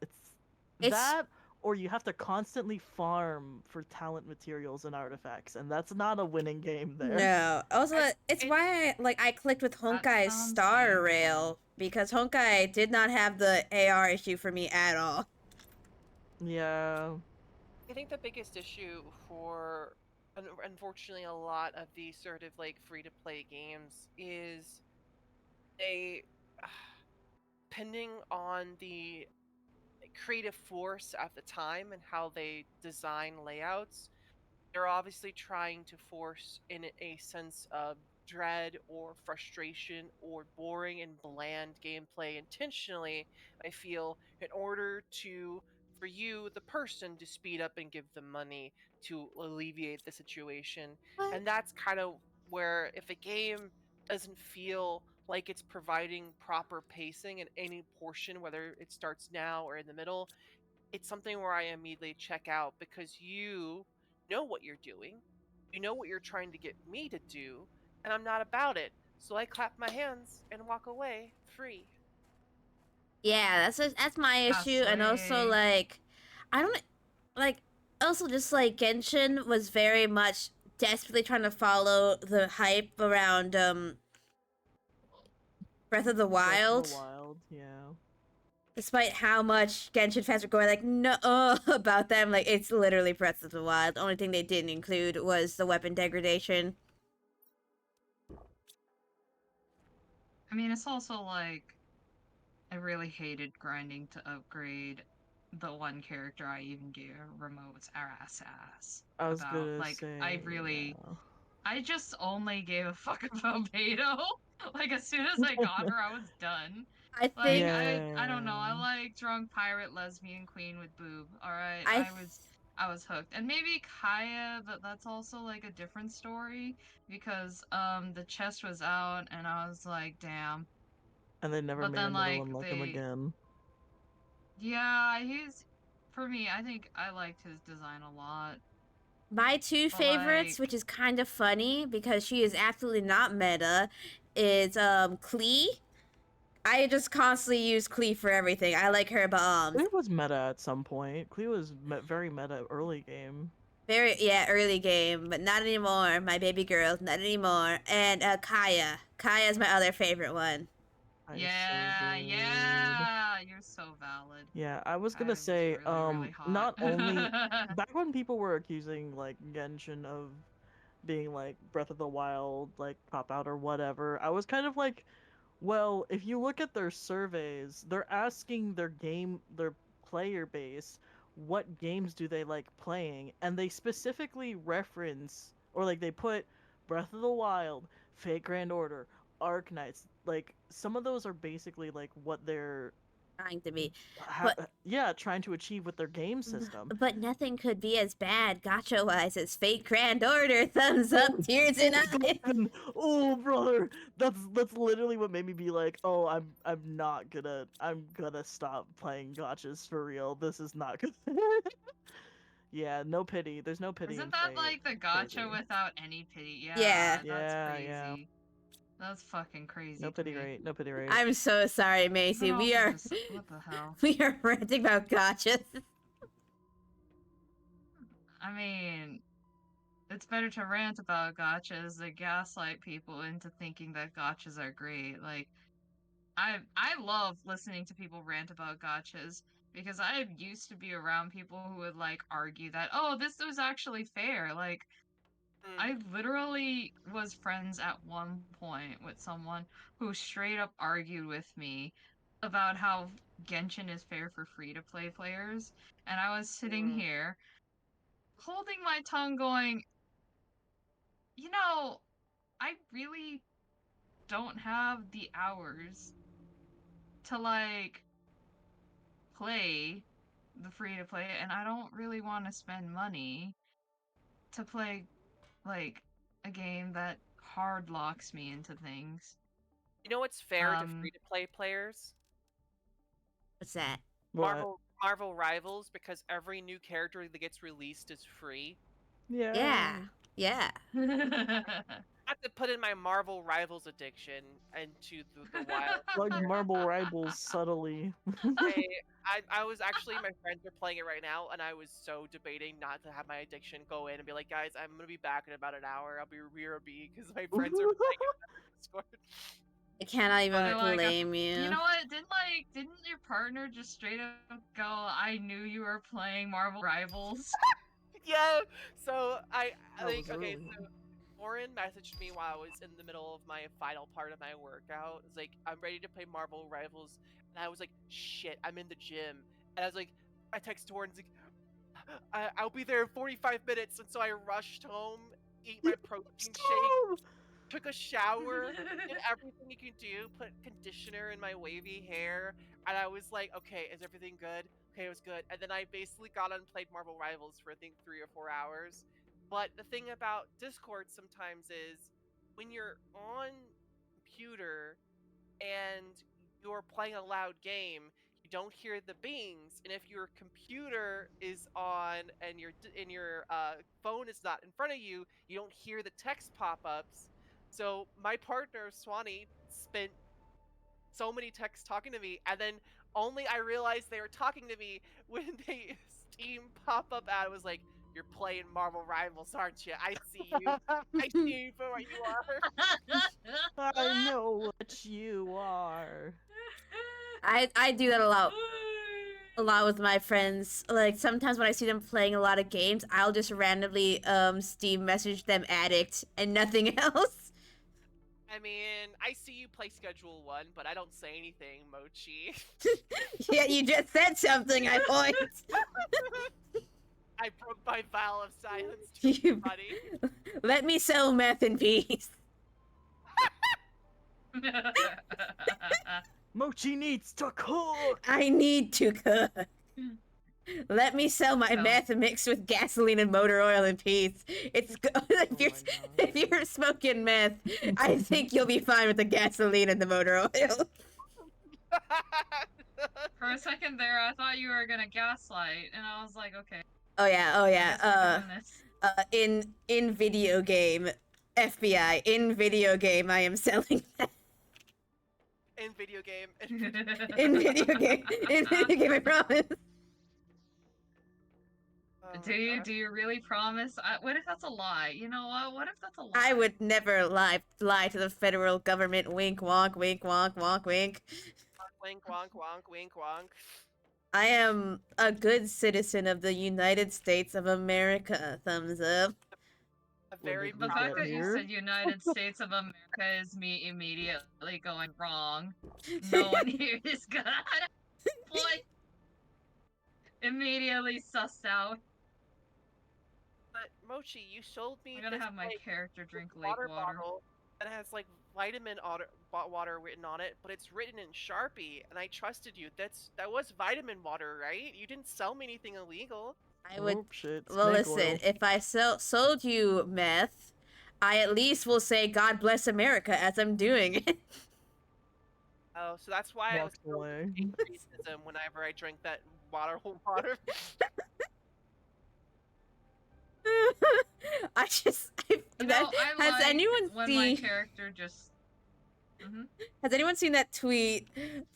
It's
that, or you have to constantly farm for talent materials and artifacts, and that's not a winning game there.
no. Also,
I,
it's
it
why I clicked with
that
Honkai's
sounds
Star
painful.
Rail because Honkai did not have the AR issue for me at all.
Yeah.
I think the biggest issue for unfortunately a lot of these sort of like free to play games is they depending on the creative force at the time and how they design layouts, they're obviously trying to force in a sense of dread or frustration or boring and bland gameplay intentionally, I feel, in order to for you the person to speed up and give them money to alleviate the situation.
What?
And that's kind of where if a game doesn't feel like it's providing proper pacing in any portion, whether it starts now or in the middle, it's something where I immediately check out because you know what you're doing. You know what you're trying to get me to do, and I'm not about it. So I clap my hands and walk away free.
Yeah, that's my issue, and also
Honestly,
like, I don't like. Also, just like Genshin was very much desperately trying to follow the hype around Breath of the
Breath of the
Wild,
Wild, yeah.
despite how much Genshin fans were going like no about them. Like it's literally Breath of the Wild. The only thing they didn't include was the weapon degradation.
I mean, it's also like I really hated grinding to upgrade the one character I even gave a remote ass
I was
about.
gonna
Like,
say, yeah.
I just only gave a fuck about Beto. Like, as soon as I got her, I was done.
I
Like,
think
I don't know. I
Yeah.
like drunk pirate lesbian queen with boob. All right,
I
I was hooked, and maybe Kaya, but that's also like a different story because the chest was out, and I was like, damn.
And they never
But
made
then
another
like
one like him
they
again.
yeah, he's for me, I think I liked his design a lot.
my two
But
favorites,
like
which is kind of funny because she is absolutely not meta, is Klee. I just constantly use Klee for everything. I like her bombs.
Cleo was meta at some point. Cleo was very meta early game.
Very yeah, early game, but not anymore. My baby girl, not anymore. And Kaya. Kaya's my other favorite one.
Kaya's so
yeah,
good.
yeah, you're so valid.
Yeah, I was gonna
I was
say,
really, really hot.
not only back when people were accusing like Genshin of being like Breath of the Wild, like cop out or whatever, I was kind of like, well, if you look at their surveys, they're asking their player base, what games do they like playing, and they specifically reference or like they put Breath of the Wild, Fate Grand Order, Arc Knights. Like some of those are basically like what they're
trying to be.
Ha- yeah, trying to achieve with their game system.
But nothing could be as bad gacha-wise as Fate Grand Order. Thumbs up, tears in eyes.
Oh, brother, that's literally what made me be like, oh, I'm gonna stop playing gotchas for real. This is not good. Yeah, no pity. There's no pity in
Isn't that
Fate.
like the gacha
Crazy.
without any pity? Yeah,
Yeah.
that's
Yeah,
crazy.
yeah.
That's fucking crazy.
No
to
pity
me.
rate. No pity rate.
I'm so sorry, Macy.
But
We
also
are
just, what the hell?
we are ranting about gotchas.
I mean, it's better to rant about gotchas than gaslight people into thinking that gotchas are great. Like, I love listening to people rant about gotchas because I used to be around people who would like argue that, oh, this was actually fair. Like, I literally was friends at one point with someone who straight up argued with me about how Genshin is fair for free to play players, and I was sitting here holding my tongue going, you know, I really don't have the hours to like play the free to play, and I don't really want to spend money to play like a game that hard locks me into things.
You know what's fair to free-to-play players?
What's that?
What?
Marvel Rivals, because every new character that gets released is free.
Yeah. Yeah.
I have to put in my Marvel Rivals addiction into the wild.
Like Marble Rivals subtly.
I was actually, my friends are playing it right now, and I was so debating not to have my addiction go in and be like, guys, I'm gonna be back in about an hour. I'll be BRB because my friends are playing it on Discord.
I cannot even
They're like,
blame you.
You know what? Didn't your partner just straight up go, I knew you were playing Marvel Rivals?
Yeah. So I
That
like
was
okay.
early.
So Lauren messaged me while I was in the middle of my final part of my workout. It's like, I'm ready to play Marvel Rivals, and I was like, shit, I'm in the gym, and I was like, I texted her and it's like, I'll be there in 45 minutes, and so I rushed home, ate my protein shake, took a shower, did everything you can do, put conditioner in my wavy hair, and I was like, okay, is everything good? Okay, it was good. And then I basically got on and played Marvel Rivals for I think 3 or 4 hours. But the thing about Discord sometimes is when you're on computer and you're playing a loud game, you don't hear the bings, and if your computer is on and your phone is not in front of you, you don't hear the text pop-ups. So my partner Swanee spent so many texts talking to me, and then only I realized they were talking to me when they Steam pop-up ad was like, "You're playing Marvel Rivals, aren't you? I see you. I see you for what you are."
I know what you are.
I do that a lot with my friends. Like sometimes when I see them playing a lot of games, I'll just randomly Steam message them addict and nothing else.
I mean, I see you play Schedule 1, but I don't say anything, Mochi.
Yeah, you just said something, I point.
I broke my vow of silence to you, buddy.
Let me sell meth in peace.
Mochi needs to cook.
I need to cook. Let me sell my meth mixed with gasoline and motor oil in peace. It's if you're smoking meth, I think you'll be fine with the gasoline and the motor oil.
For a second there, I thought you were gonna gaslight, and I was like, okay.
Oh yeah.
I guess we're doing this.
In video game, FBI. In video game, I am selling meth.
In video game.
In video game. In video game, I promise.
Do you really promise? What if that's a lie? You know what? What if that's a lie?
I would never lie to the federal government. Wink, wonk, wink, wonk, wonk, wink.
Wink, wonk, wonk, wink, wonk.
I am a good citizen of the United States of America. Thumbs up.
The fact that you said United States of America is me immediately going wrong. No one here is good. Boy, immediately sussed out.
But Mochi, you sold me.
I'm gonna
this,
have my
like,
character drink lake
water
water.
bottle that has like water written on it, but it's written in Sharpie, and I trusted you. That was vitamin water, right? You didn't sell me anything illegal.
I would.
Oh shit,
Well,
snake
listen.
oil.
If I sold you meth, I at least will say "God bless America" as I'm doing it.
Oh, so that's why I was
Walks
filled with
away.
racism whenever I drank that water.
I just.
You
That,
know, I
has
like
anyone
when my
seen?
character just.
Has anyone seen that tweet?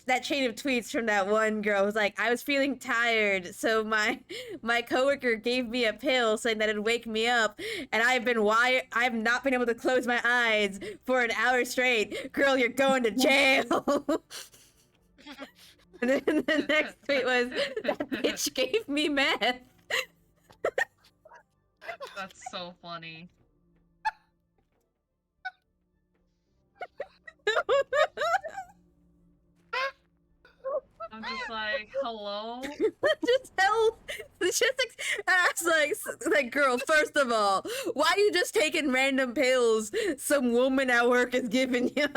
That chain of tweets from that one girl who was like, "I was feeling tired, so my coworker gave me a pill saying that it'd wake me up, and I've not been able to close my eyes for an hour straight. Girl, you're going to jail." And then the next tweet was, "That bitch gave me meth."
That's so funny. I'm just like, hello?
Just tell, I was like, girl, first of all, why you just taking random pills some woman at work is giving you?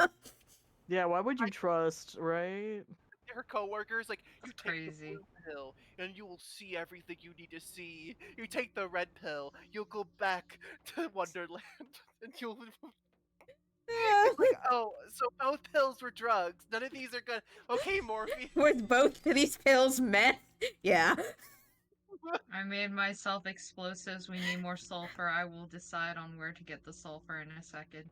Yeah, why would you trust, right?
Her coworkers like, you
That's
take the
crazy.
blue pill and you will see everything you need to see. You take the red pill, you'll go back to Wonderland, and you'll. It's like, oh, so both pills were drugs. None of these are good. Okay, morphine.
With both of these pills meth? Yeah.
I made myself explosives. We need more sulfur. I will decide on where to get the sulfur in a second.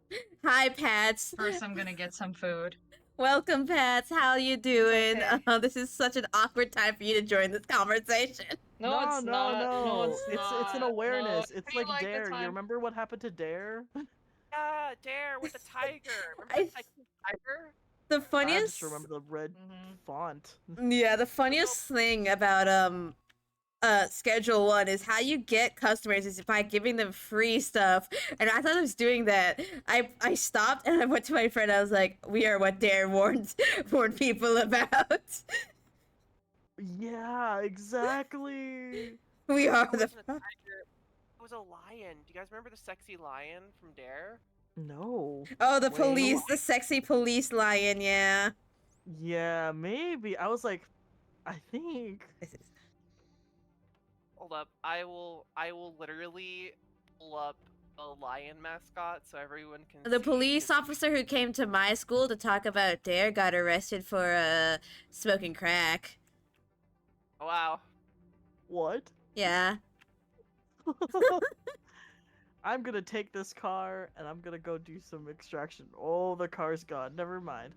Hi, Pats.
First, I'm gonna get some food.
Welcome, Pats. How you doing?
okay.
This is such an awkward time for you to join this conversation.
No, it's not. No, it's
It's an
not.
awareness.
No,
It's
pretty
like
the
Dare. You
time.
remember what happened to Dare?
Yeah, Dare with the tiger. Remember
I-
the tiger?
The
I
funniest.
just remember the red font.
Yeah, the funniest thing about Schedule 1 is how you get customers is by giving them free stuff. And I thought I was doing that. I stopped and I went to my friend. I was like, "We are what Dare warned people about.
Yeah, exactly.
We are
It
the."
wasn't a tiger. It was a lion. Do you guys remember the sexy lion from Dare?
No.
Oh, the
Wait.
police, the sexy police lion. Yeah.
Yeah, maybe. I was like, I think.
Hold up. I will literally pull up a lion mascot so everyone can
The
see
police
his-
officer who came to my school to talk about Dare got arrested for smoking crack.
Oh, wow.
What?
Yeah.
I'm gonna take this car and I'm gonna go do some extraction. Oh, the car's gone. Never mind.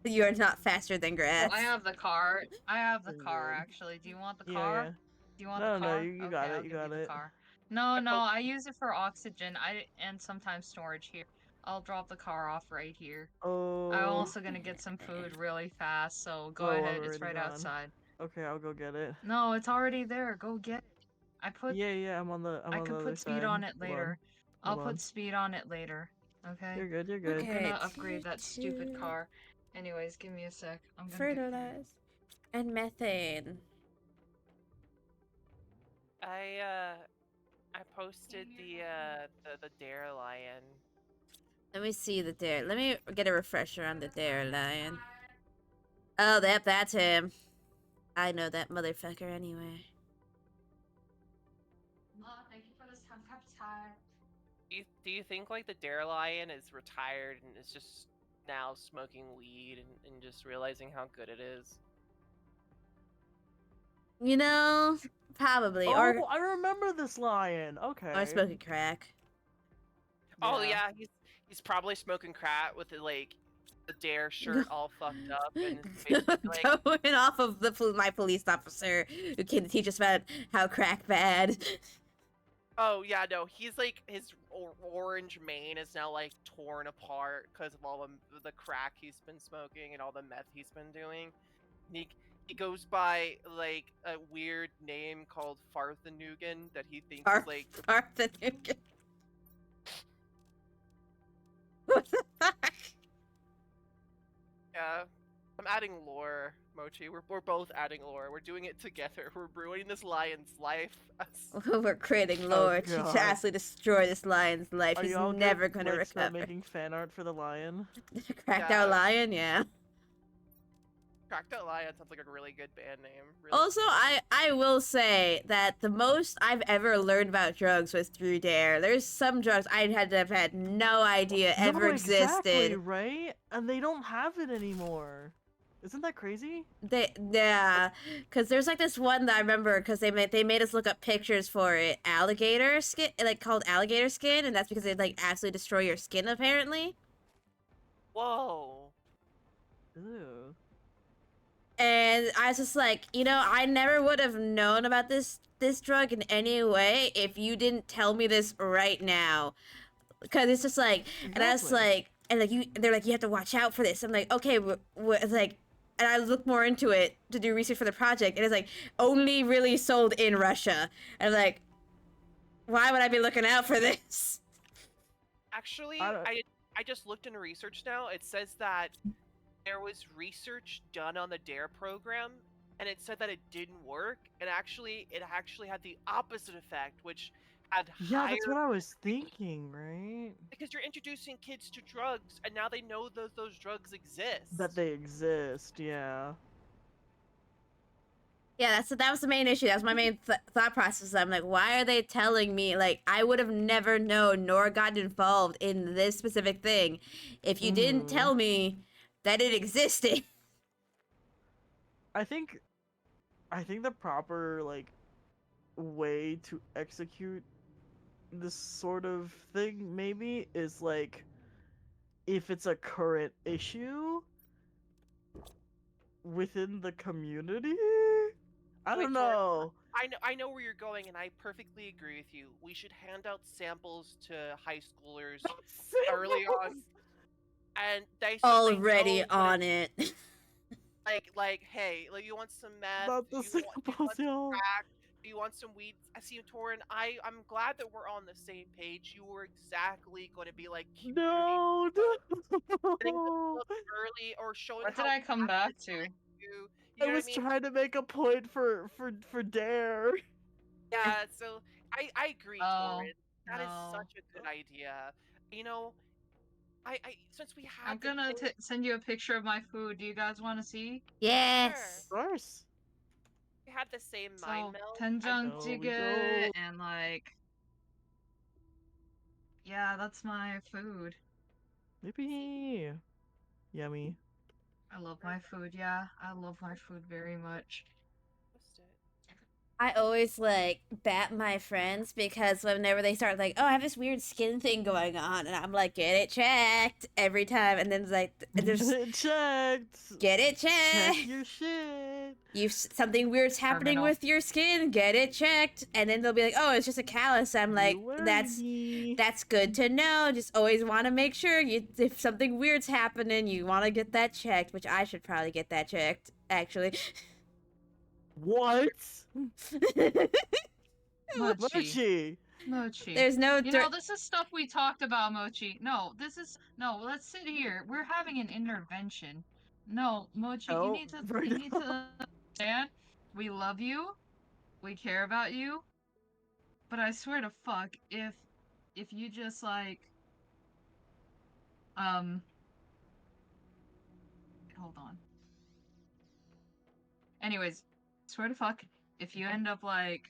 You are not faster than grass.
I have the car. I have the car,
Good.
actually. Do you want the
Yeah,
car?
yeah.
Do you want
No,
the
no,
car?
you
Okay,
got it,
I'll
you
give
got
the
it.
car. No,
I
no,
po-
I use it for oxygen. And sometimes storage here. I'll drop the car off right here.
Oh.
I'm also gonna get some food really fast, so go
Oh, I'm
ahead. It's
already
right
gone.
outside.
Okay, I'll go get it.
No, it's already there. Go get it. I put
Yeah, I'm on the
I
other
could put speed
side.
on it
Hold on.
later. I'll
Hold on.
put speed on it later. Okay?
You're good, you're good.
I'm
Okay,
gonna upgrade that stupid car. Anyways, give me a sec. I'm gonna get food.
Fertilize. And methane.
I posted the Dare lion.
Let me see the Dare. Let me get a refresher on the Dare lion. Oh, that's him. I know that motherfucker anyway.
Thank you for this peptide.
Do you think like the Dare lion is retired and is just now smoking weed and just realizing how good it is?
You know, probably.
Oh,
Or
I remember this lion. Okay.
or smoking crack.
Oh yeah, he's probably smoking crack with the Dare shirt all fucked up and his face like,
Going off of my police officer who came to teach us about how crack bad.
oh yeah, no, he's like his orange mane is now like torn apart because of all the crack he's been smoking and all the meth he's been doing. He goes by like a weird name called Farthanugan that he thinks is like
Parthenugan. What the fuck?
yeah. adding lore, Mochi. We're both adding lore. We're doing it together. We're ruining this lion's life.
We're creating
Oh,
lore to
God.
absolutely destroy this lion's life.
Are
He's
y'all
never
gonna
gonna
like start
recover.
making fan art for the lion?
Cracked
Yeah.
out lion, yeah.
Cracked Out Lion sounds like a really good band name. Really
Also, I will say that the most I've ever learned about drugs was through Dare. There's some drugs I had to have had no idea ever
No, exactly,
existed.
right? And they don't have it anymore. Isn't that crazy?
Yeah, because there's like this one that I remember because they made us look up pictures for it. Alligator skin, like called alligator skin, and that's because they like absolutely destroy your skin apparently.
Whoa.
Ew.
And I was just like, I never would have known about this drug in any way if you didn't tell me this right now. Because it's just like, and I was
Exactly.
like, they're like, you have to watch out for this. I'm like, okay, it's like, and I looked more into it to do research for the project, and it's like only really sold in Russia. And I'm like, why would I be looking out for this?
Actually,
I don't-
I just looked into research now. It says that there was research done on the DARE program, and it said that it didn't work, and it actually had the opposite effect, which had
Yeah,
higher
that's what I was thinking, right?
because you're introducing kids to drugs, and now they know those drugs exist.
That they exist, yeah.
Yeah, that was the main issue. That was my main thought process. I'm like, why are they telling me? Like, I would have never known nor gotten involved in this specific thing if you didn't
Mhm.
tell me that it existed.
I think the proper like way to execute this sort of thing maybe is like if it's a current issue within the community. I
Wait,
don't
Tori,
know.
I know where you're going, and I perfectly agree with you. We should hand out samples to high schoolers early on, and so they
Already
know what
on it.
like, hey, like, you want some meth?
Not the
Do you want
samples,
some
y'all.
crack? Do you want some weed? I see, Torin. I'm glad that we're on the same page. You were exactly going to be like community
No,
getting the
no.
book early or showing
What
how
did I come
bad
back
it is
to?
you.
I
You know what I
was
mean?
trying to make a point for Dare.
Yeah. So I agree,
Oh,
Torin. That is
no.
such a good idea. You know, I since we
I'm
have the
gonna
kid,
send you a picture of my food. Do you guys want to see?
Yes.
Of course.
we had the same mind
So,
meld.
There we go.
tenjangjiga and like, yeah, that's my food.
Yippee. Yummy.
I love my food. Yeah, I love my food very much.
I always like bat my friends because whenever they start like, oh, I have this weird skin thing going on, and I'm like, get it checked every time, and then it's like, there's
Get it checked.
get it
Check
checked.
your shit.
Something weird's happening
Terminal.
with your skin. Get it checked, and then they'll be like, oh, it's just a callus. I'm like,
You worry
that's
me.
good to know. Just always want to make sure if something weird's happening, you want to get that checked. Which I should probably get that checked, actually.
What?
Mochi.
Mochi.
Mochi.
There's no
You know, this is stuff we talked about, Mochi. No, let's sit here. We're having an intervention. No, Mochi,
Oh,
you need to
right
understand. We love you. We care about you. But I swear to fuck, if you just like hold on. Anyways, swear to fuck, if you end up like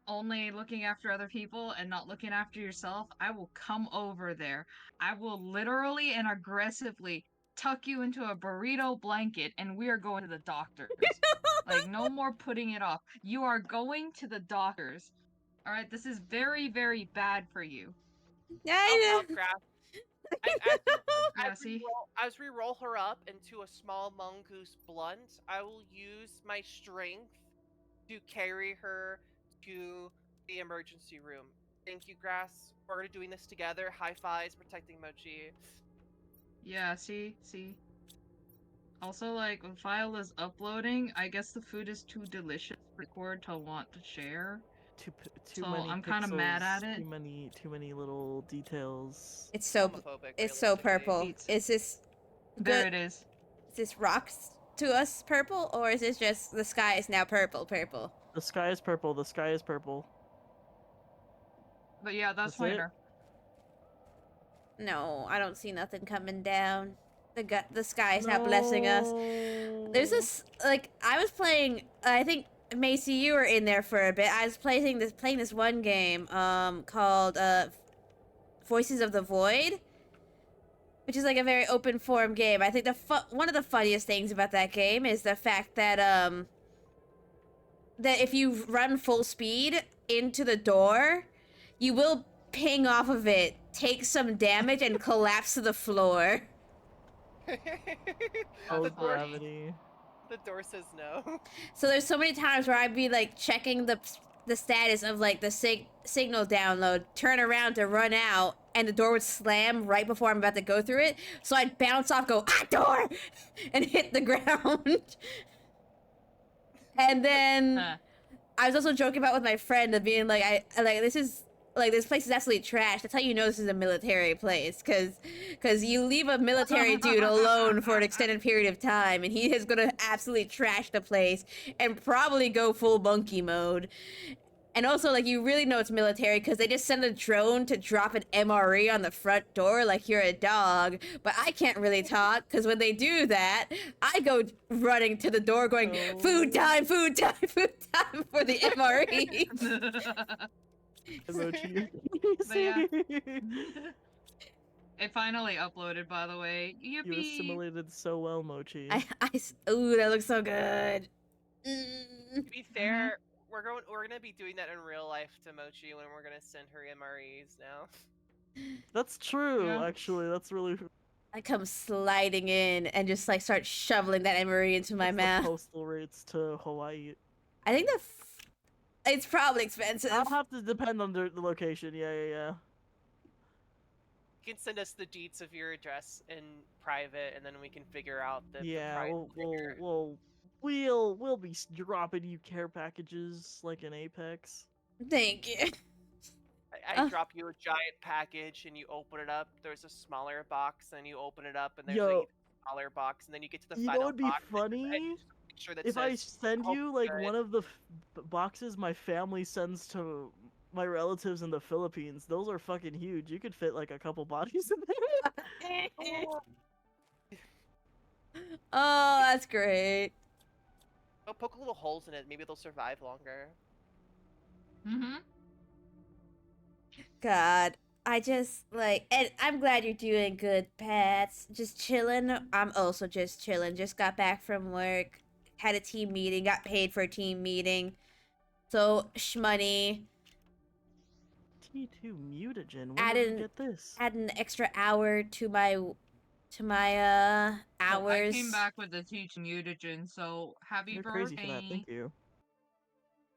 only looking after other people and not looking after yourself, I will come over there. I will literally and aggressively tuck you into a burrito blanket and we are going to the doctors. Like, no more putting it off. You are going to the doctors. Alright, this is very, very bad for you.
I know.
Grass.
Grassy.
As we roll her up into a small mongoose blunt, I will use my strength to carry her to the emergency room. Thank you, Grass. We're doing this together. High fives, protecting Mochi.
Yeah, see? Also, like, when file is uploading, I guess the food is too delicious for Discord to want to share.
Too
So
many
I'm kind of mad at
pixels,
it.
Too many little details.
It's so
Homophobic,
it's so
realistically.
purple.
Pizza.
It's just
There
good?
it is.
Is this rocks to us purple, or is this just the sky is now purple?
The sky is purple. The sky is purple.
But yeah, that's
That's it?
later.
No, I don't see nothing coming down. The sky is not blessing us. There's this like I was playing. I think Macy, you were in there for a bit. I was playing this one game called Voices of the Void, which is like a very open form game. I think one of the funniest things about that game is the fact that that if you run full speed into the door, you will ping off of it, take some damage, and collapse to the floor.
Oh,
the door,
gravity.
the door says no.
So there's so many times where I'd be like checking the status of like the signal download, turn around to run out, and the door would slam right before I'm about to go through it. So I'd bounce off, go door, and hit the ground. And then
Huh.
I was also joking about with my friend of being like, this place is absolutely trash. That's how you know this is a military place, cause you leave a military dude alone for an extended period of time, and he is gonna absolutely trash the place and probably go full monkey mode. And also, like, you really know it's military because they just send a drone to drop an MRE on the front door like you're a dog. But I can't really talk because when they do that, I go running to the door going, food time, food time, food time for the MRE.
Emoji.
But yeah. It finally uploaded, by the way.
You
Yippee!
assimilated so well, Mochi.
Ooh, that looks so good.
To be fair, we're gonna be doing that in real life to Mochi when we're gonna send her MREs now.
That's true,
Yeah.
actually. That's really.
I come sliding in and just like start shoveling that MRE into my
What's the
mouth.
postal rates to Hawaii?
I think it's probably expensive.
I'll have to depend on the location. Yeah.
You can send us the deets of your address in private, and then we can figure out the
Yeah,
price.
we'll be dropping you care packages like in Apex.
Thank you.
I drop you a giant package, and you open it up. There's a smaller box, and you open it up, and there's a smaller box, and then you get to the
You know
final
what'd be
box.
funny?
Sure that
If I
says,
send
"Oh,
you like
good."
one of the boxes my family sends to my relatives in the Philippines, those are fucking huge. You could fit like a couple bodies in there.
Oh, that's great.
Oh, poke little holes in it. Maybe they'll survive longer.
Mm-hmm.
God, I just like, and I'm glad you're doing good, Pats. Just chilling. I'm also just chilling. Just got back from work, had a team meeting, got paid for a team meeting. So, shmoney.
T2 mutagen. When did we get this?
Add an extra hour to my hours.
Oh, I came back with the teach mutagen, so happy
You're
birthday.
crazy for that. Thank you.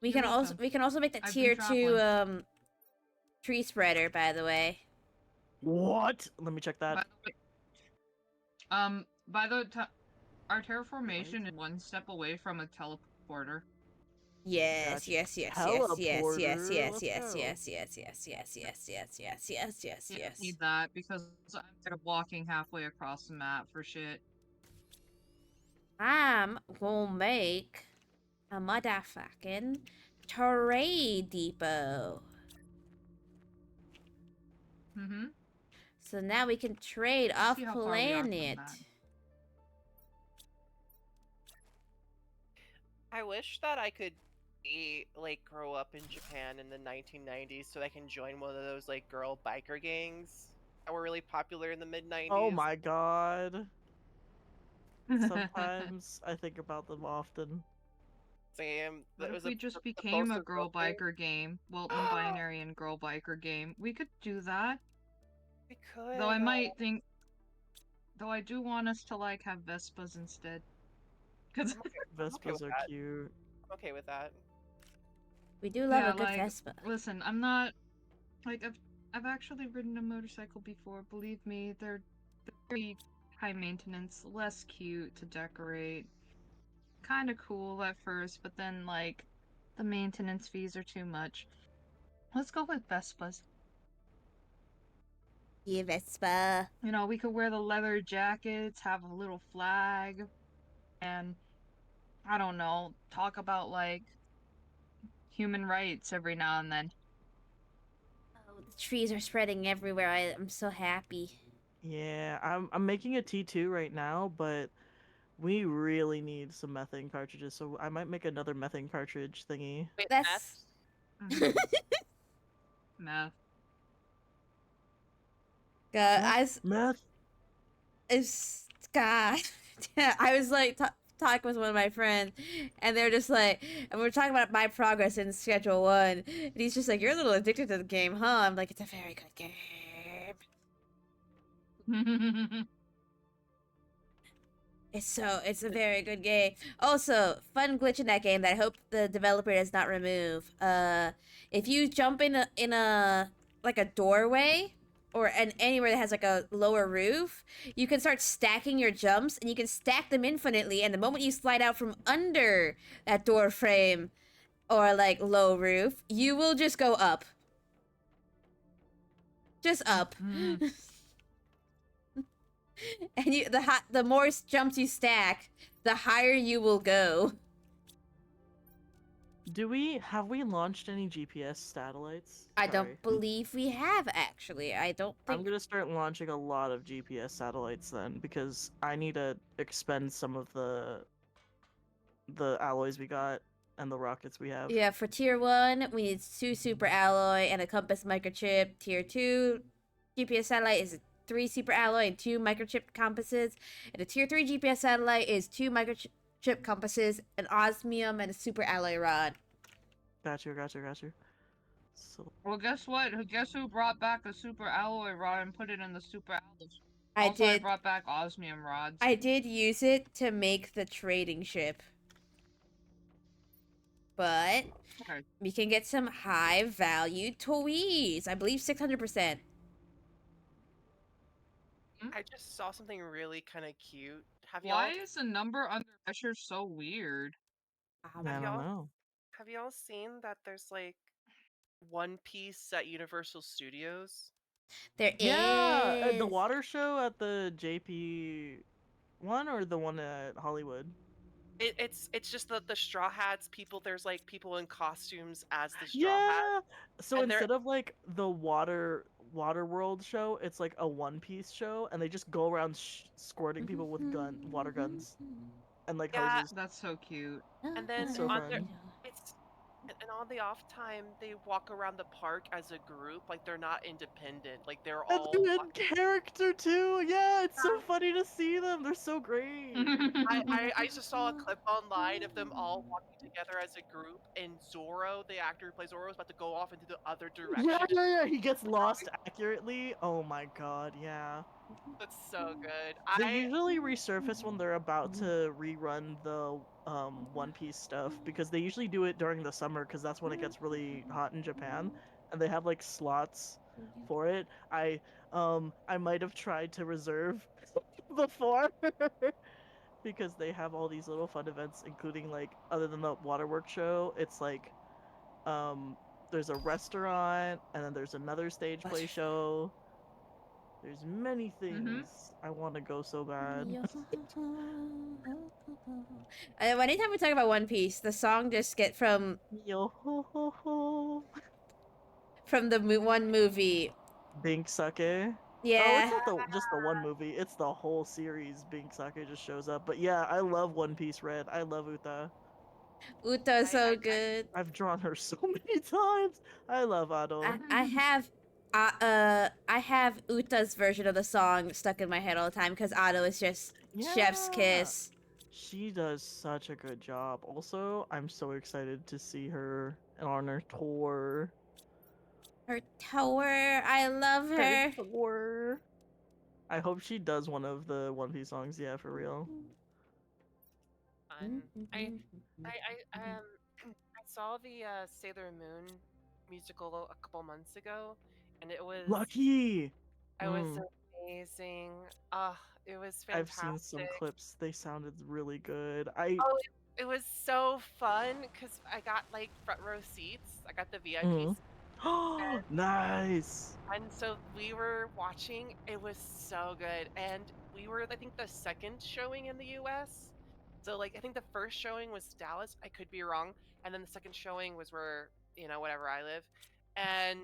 We
You're
can
welcome.
also make the
I've been
tier
traveling.
2 tree spreader, by the way.
What? Let me check that.
By the way, our terraformation is one step away from a teleporter.
Yes,
Gotcha.
yes, yes, yes, yes,
Teleporter,
yes, yes,
let's
yes,
go.
yes, yes, yes, yes, yes, yes, yes, yes, yes,
Yeah,
yes.
need that because I'm tired of walking halfway across the map for shit.
I'm gonna make a motherfucking trade depot.
Mm-hmm.
So now we can trade
Let's
off
see how far we are from
planet.
that.
I wish that I could grow up in Japan in the 1990s so I can join one of those like girl biker gangs that were really popular in the mid 90s.
Oh my god. Sometimes I think about them often.
Same.
What
That
if
was
we just
the
became a
closest
girl
thing.
biker game? Well, non-binary and girl biker game. We could do that.
We could.
Though I might think. Though I do want us to like have Vespas instead. Cause
Vespas are cute.
I'm okay with that.
We do love
yeah,
a good
like,
Vespa.
listen, I'm not like I've actually ridden a motorcycle before. Believe me, they're very high maintenance, less cute to decorate. Kind of cool at first, but then like the maintenance fees are too much. Let's go with Vespas.
Yeah, Vespa.
You know, we could wear the leather jackets, have a little flag, and I don't know, talk about like human rights every now and then.
Oh, the trees are spreading everywhere. I'm so happy.
Yeah, I'm making a T2 right now, but we really need some methane cartridges, so I might make another methane cartridge thingy.
Wait,
That's
Mhm. Meth.
I was,
Meth?
it's God. I was like talking with one of my friends, and they're just like, and we are talking about my progress in Schedule 1, and he's just like, "You're a little addicted to the game, huh?" I'm like, "It's a very good game." It's a very good game. Also, fun glitch in that game that I hope the developer does not remove. If you jump in a like a doorway or anywhere that has like a lower roof, you can start stacking your jumps and you can stack them infinitely. And the moment you slide out from under that door frame or like low roof, you will just go up, just up.
Mhm.
And the more jumps you stack, the higher you will go.
Have we launched any GPS satellites?
I
Sorry.
don't believe we have actually. I don't
I'm
think.
gonna start launching a lot of GPS satellites then, because I need to expend some of the alloys we got and the rockets we have.
Yeah, for tier 1, we need 2 super alloy and a compass microchip. Tier 2 GPS satellite is 3 super alloy and 2 microchip compasses. And a tier 3 GPS satellite is 2 microchip compasses, an osmium, and a super alloy rod.
Got you. So
Well, guess what? Guess who brought back the super alloy rod and put it in the super alloys?
I
Also, I
did
brought back osmium rods.
I did use it to make the trading ship. But
Okay.
we can get some high value toys. I believe 600%.
I just saw something really kind of cute. Have
Why
y'all
is the number under pressure so weird?
I
have
don't
y'all
know.
have y'all seen that there's like One Piece at Universal Studios?
There
Yeah, the
is.
water show at the JP one or the one at Hollywood?
It's just the Straw Hats people. There's like people in costumes as the Straw Hats,
Yeah. So
and they're
instead of like the water world show, it's like a One Piece show, and they just go around squirting people with water guns and like
yeah.
hoses.
That's so cute.
And
It's
then
so
on their
fun.
it's and on the off time they walk around the park as a group, like they're not independent, like they're
And
all
they're in character too. Yeah, it's so
yeah.
funny to see them. They're so great.
I just saw a clip online of them all walking together as a group, and Zoro, the actor who plays Zoro, is about to go off into the other
Yeah,
direction.
yeah, yeah. He gets lost accurately. Oh my god, yeah.
It's so good.
They usually resurface when they're about to rerun the One Piece stuff, because they usually do it during the summer because that's when it gets really hot in Japan, and they have like slots for it. I might have tried to reserve before because they have all these little fun events, including like, other than the waterworks show, it's like um there's a restaurant, and then there's another stage play show. There's many
Mm-hmm.
things I want to go so bad.
Anytime we talk about One Piece, the song just get
Yo ho ho ho.
from the one movie.
Bink Sake. Oh, it's
Yeah,
not just the one movie. It's the whole series. Bink Sake just shows up. But yeah, I love One Piece Red. I love Uta.
Uta's so good.
I've drawn her so many times. I love Ado.
I have Uta's version of the song stuck in my head all the time because Otto is just chef's
Yeah.
kiss.
She does such a good job. Also, I'm so excited to see her on her tour.
Her tower, I love
Her
her.
tour. I hope she does one of the One Piece songs. Yeah, for real.
fun. I saw the Sailor Moon musical a couple months ago, and
Lucky.
it was
Mm.
amazing. Ah, it was
I've seen some
fantastic.
clips. They sounded really good.
Oh, it was so fun because I got like front row seats. I got the VIP
Mm.
seats,
Oh,
and
nice.
And so we were watching, it was so good. And we were, I think, the second showing in the US. So, like, I think the first showing was Dallas. I could be wrong. And then the second showing was where, whatever I live. And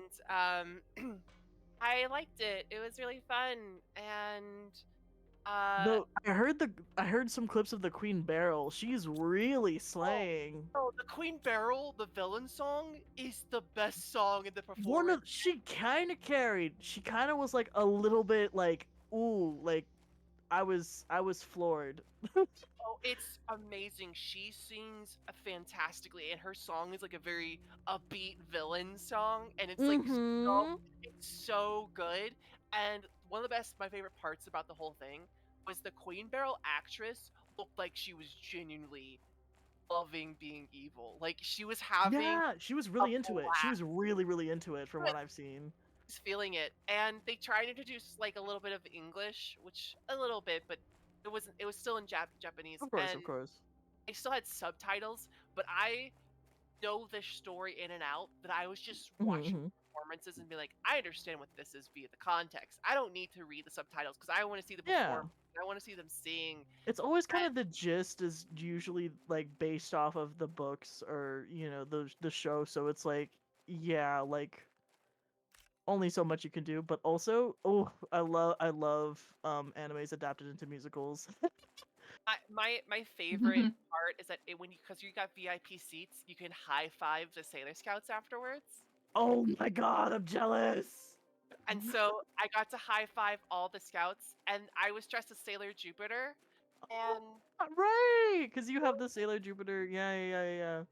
I liked it. It was really fun. And uh
No, I heard some clips of the Queen Beryl. She's really
oh,
slaying.
oh, the Queen Beryl, the villain song, is the best song in the
One
performance.
of she kind of carried. She kind of was like a little bit like ooh, like I was floored.
Oh, it's amazing. She sings fantastically, and her song is like a very upbeat villain song, and
Mm-hmm.
it's so good. And one of the best, my favorite parts about the whole thing was the Queen Beryl actress looked like she was genuinely loving being evil. Like she was having
Yeah, she was
a
really into it. She
blast.
was really, really into it from what I've seen.
She was feeling it, and they tried to introduce like a little bit of English, which a little bit, but it wasn't. It was still in Japanese,
Of course,
and
of course.
I still had subtitles, but I know this story in and out, that I was just watching
Mm-hmm.
performances and be like, I understand what this is via the context. I don't need to read the subtitles because I want to see the
Yeah.
performance. I want to see them sing.
It's always kind
And
of the gist is usually like based off of the books or, you know, the show, so it's like yeah, like only so much you can do, but also oh, I love animes adapted into musicals.
my favorite part is that when you, because you got VIP seats, you can high five the Sailor Scouts afterwards.
Oh my god, I'm jealous.
And so I got to high five all the scouts, and I was dressed as Sailor Jupiter,
Oh,
and
right, because you have the Sailor Jupiter. Yeah, yeah, yeah, yeah.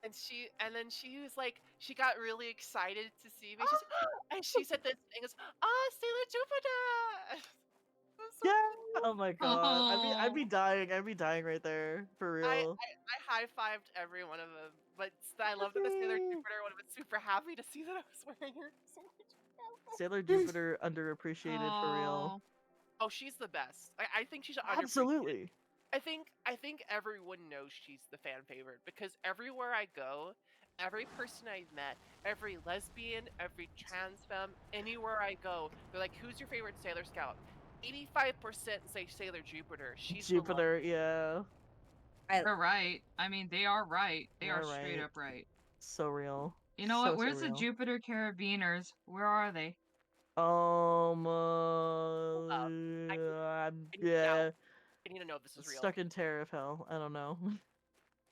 and then she was like, she got really excited to see me. She's
Ah!
and she said this and goes, "Ah, Sailor Jupiter!" It was so
Yeah.
cute.
Oh my god. I'd be
Oh.
dying. I'd be dying right there for real.
I high fived every one of them, but I loved that the Sailor
Yippee!
Jupiter would have been super happy to see that I was wearing her Sailor Jupiter.
Sailor Jupiter underappreciated for real.
Oh.
Oh, she's the best. I think she's underappreciated.
Absolutely.
I think everyone knows she's the fan favorite because everywhere I go, every person I've met, every lesbian, every trans femme, anywhere I go, they're like, "Who's your favorite Sailor Scout?" 85% say Sailor Jupiter. She's the one.
Jupiter, yeah.
I
They're right. I mean, they are right. They are
All
straight
right.
up right.
So real.
You know what?
So
Where's the
real.
Jupiter Carabiners? Where are they?
Up. I need, I need to know.
Yeah.
I need to know if this is real.
Stuck in terror of hell. I don't know.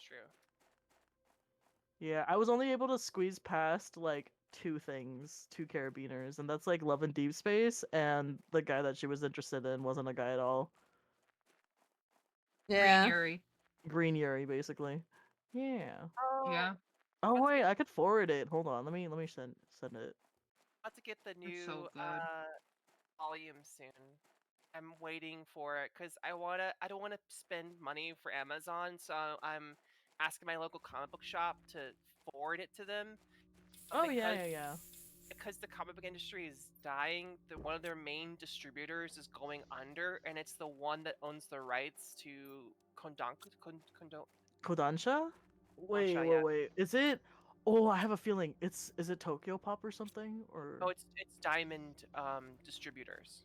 True.
Yeah, I was only able to squeeze past like two things, two carabiners, and that's like Love and Deep Space, and the guy that she was interested in wasn't a guy at all.
Green
yeah.
Yuri.
Green Yuri, basically. Yeah.
Oh,
Yeah,
Oh
about to
wait,
get
I could forward it. Hold on, let me send it.
about to get the
it's so
new
good.
volume soon. I'm waiting for it because I don't wanna spend money for Amazon, so I'm asking my local comic book shop to forward it to them
Oh yeah,
because
yeah, yeah.
the comic book industry is dying. One of their main distributors is going under, and it's the one that owns the rights to
Kodansha?
Kodansha, yeah.
Wait. Is it? Oh, I have a feeling is it Tokyo Pop or something
Oh,
or?
it's Diamond distributors.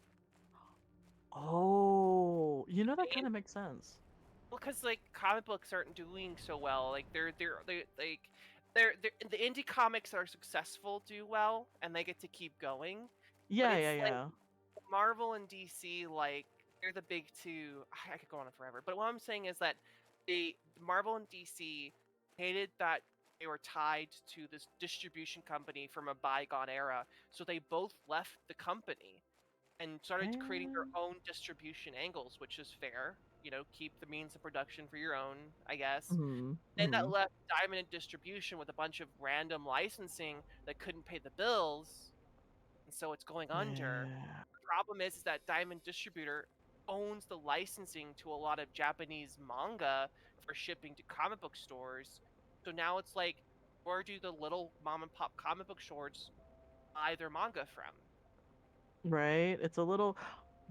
Oh, you know that
They
kind of makes sense.
Well, because like comic books aren't doing so well. Like they're the indie comics that are successful do well, and they get to keep going. But
Yeah, yeah,
it's like
yeah.
Marvel and DC, like they're the big two. I could go on forever. But what I'm saying is that the Marvel and DC hated that they were tied to this distribution company from a bygone era, so they both left the company and started creating their
And...
own distribution angles, which is fair. Keep the means of production for your own, I guess.
Mhm.
And that
Mhm.
left Diamond in distribution with a bunch of random licensing that couldn't pay the bills, and so it's going under.
Yeah.
The problem is that Diamond Distributor owns the licensing to a lot of Japanese manga for shipping to comic book stores. So now it's like, where do the little mom and pop comic book stores buy their manga from?
Right? It's a little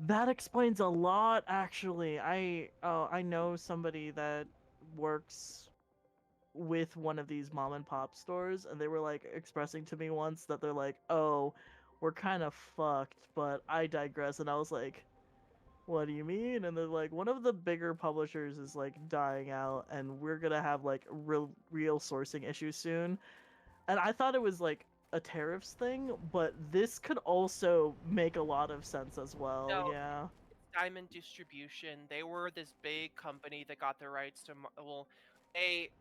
that explains a lot actually. I know somebody that works with one of these mom and pop stores and they were like expressing to me once that they're like, "Oh, we're kind of fucked. But I digress, and I was like, what do you mean? And they're like, one of the bigger publishers is like dying out, and we're gonna have like real sourcing issues soon. And I thought it was like a tariffs thing, but this could also make a lot of sense as well.
No,
Yeah.
Diamond Distribution. They were this big company that got the rights to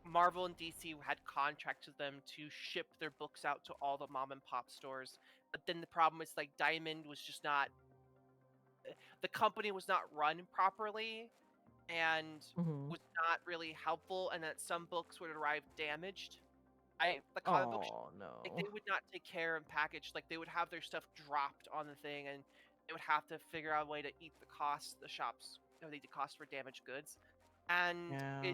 Marvel and DC had contracted them to ship their books out to all the mom and pop stores. But then the problem is like Diamond was just not the company was not run properly and
Mm-hmm.
was not really helpful, and that some books would arrive damaged. The comic book
Oh
like
no.
they would not take care and package, like they would have their stuff dropped on the thing, and they would have to figure out a way to eat the cost. The shops, they the cost for damaged goods, and
Yeah.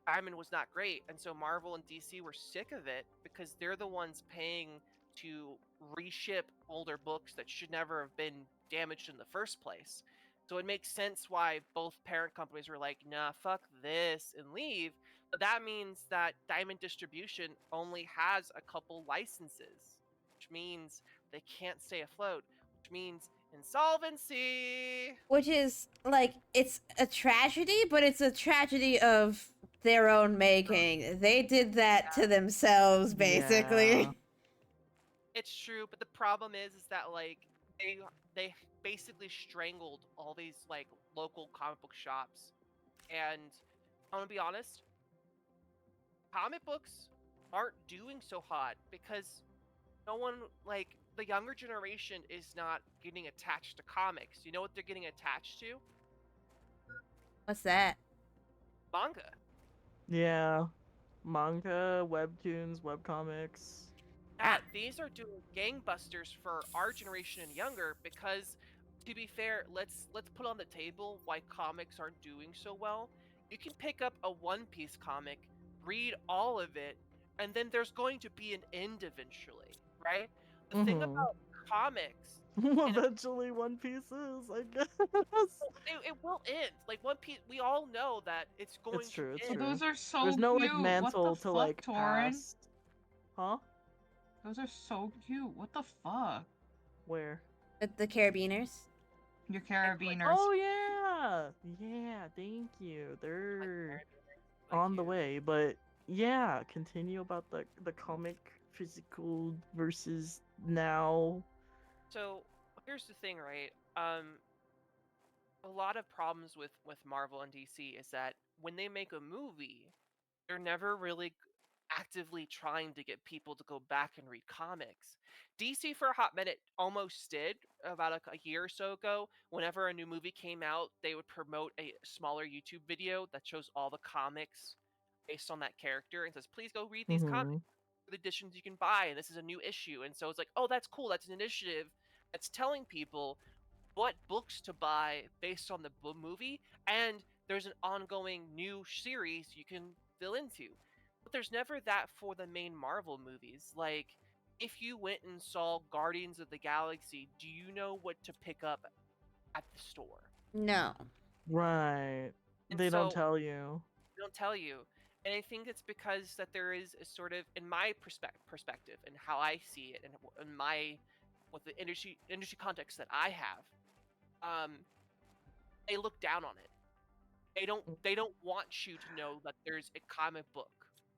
Diamond was not great, and so Marvel and DC were sick of it because they're the ones paying to reship older books that should never have been damaged in the first place. So it makes sense why both parent companies were like, nah, fuck this, and leave. But that means that Diamond Distribution only has a couple licenses, which means they can't stay afloat, which means insolvency.
Which is like it's a tragedy, but it's a tragedy of their own making. They did that to themselves, basically.
Yeah.
It's true, but the problem is that like they basically strangled all these like local comic book shops. And I'm gonna be honest, comic books aren't doing so hot because no one, like, the younger generation is not getting attached to comics. You know what they're getting attached to?
What's that?
Manga.
Yeah. Manga, webtoons, webcomics.
Yeah, these are doing gangbusters for our generation and younger because, to be fair, let's put on the table why comics aren't doing so well. You can pick up a One Piece comic, read all of it, and then there's going to be an end eventually, right? The thing
Mm-hmm.
about comics,
Eventually, One Piece is, I guess.
it will end. Like One Piece, we all know that it's going
It's true.
to
It's
end.
Oh,
true.
those are so
There's no
cute.
like
What the
mantle to
fuck,
like
Torin?
pass. Huh?
Those are so cute. What the fuck?
Where?
The carabiners?
Your carabiners.
Oh yeah, yeah. Thank you. They're on the way, but yeah. Continue about the comic physical versus now.
So here's the thing, right? A lot of problems with Marvel and DC is that when they make a movie, they're never really actively trying to get people to go back and read comics. DC for a hot minute almost did about a year or so ago. Whenever a new movie came out, they would promote a smaller YouTube video that shows all the comics based on that character and says, "Please go read these comics.
Mm-hmm.
The editions you can buy, and this is a new issue." And so it's like, "Oh, that's cool. That's an initiative that's telling people what books to buy based on the movie, and there's an ongoing new series you can fill into." But there's never that for the main Marvel movies. Like, if you went and saw Guardians of the Galaxy, do you know what to pick up at the store?
No.
Right.
And
They don't
so
tell you.
they don't tell you. And I think it's because that there is a sort of, in my perspective and how I see it, and in my with the industry context that I have, they look down on it. They don't want you to know that there's a comic book,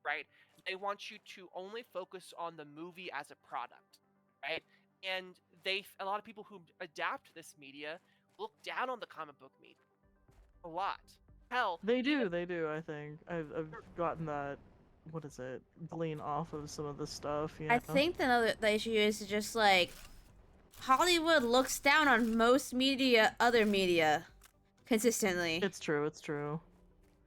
right? They want you to only focus on the movie as a product, right? And a lot of people who adapt this media look down on the comic book media a lot. Hell,
They do. They do. I think I've gotten that. What is it? Glean off of some of the stuff. Yeah.
I think the issue is just like Hollywood looks down on most media, other media, consistently.
It's true. It's true.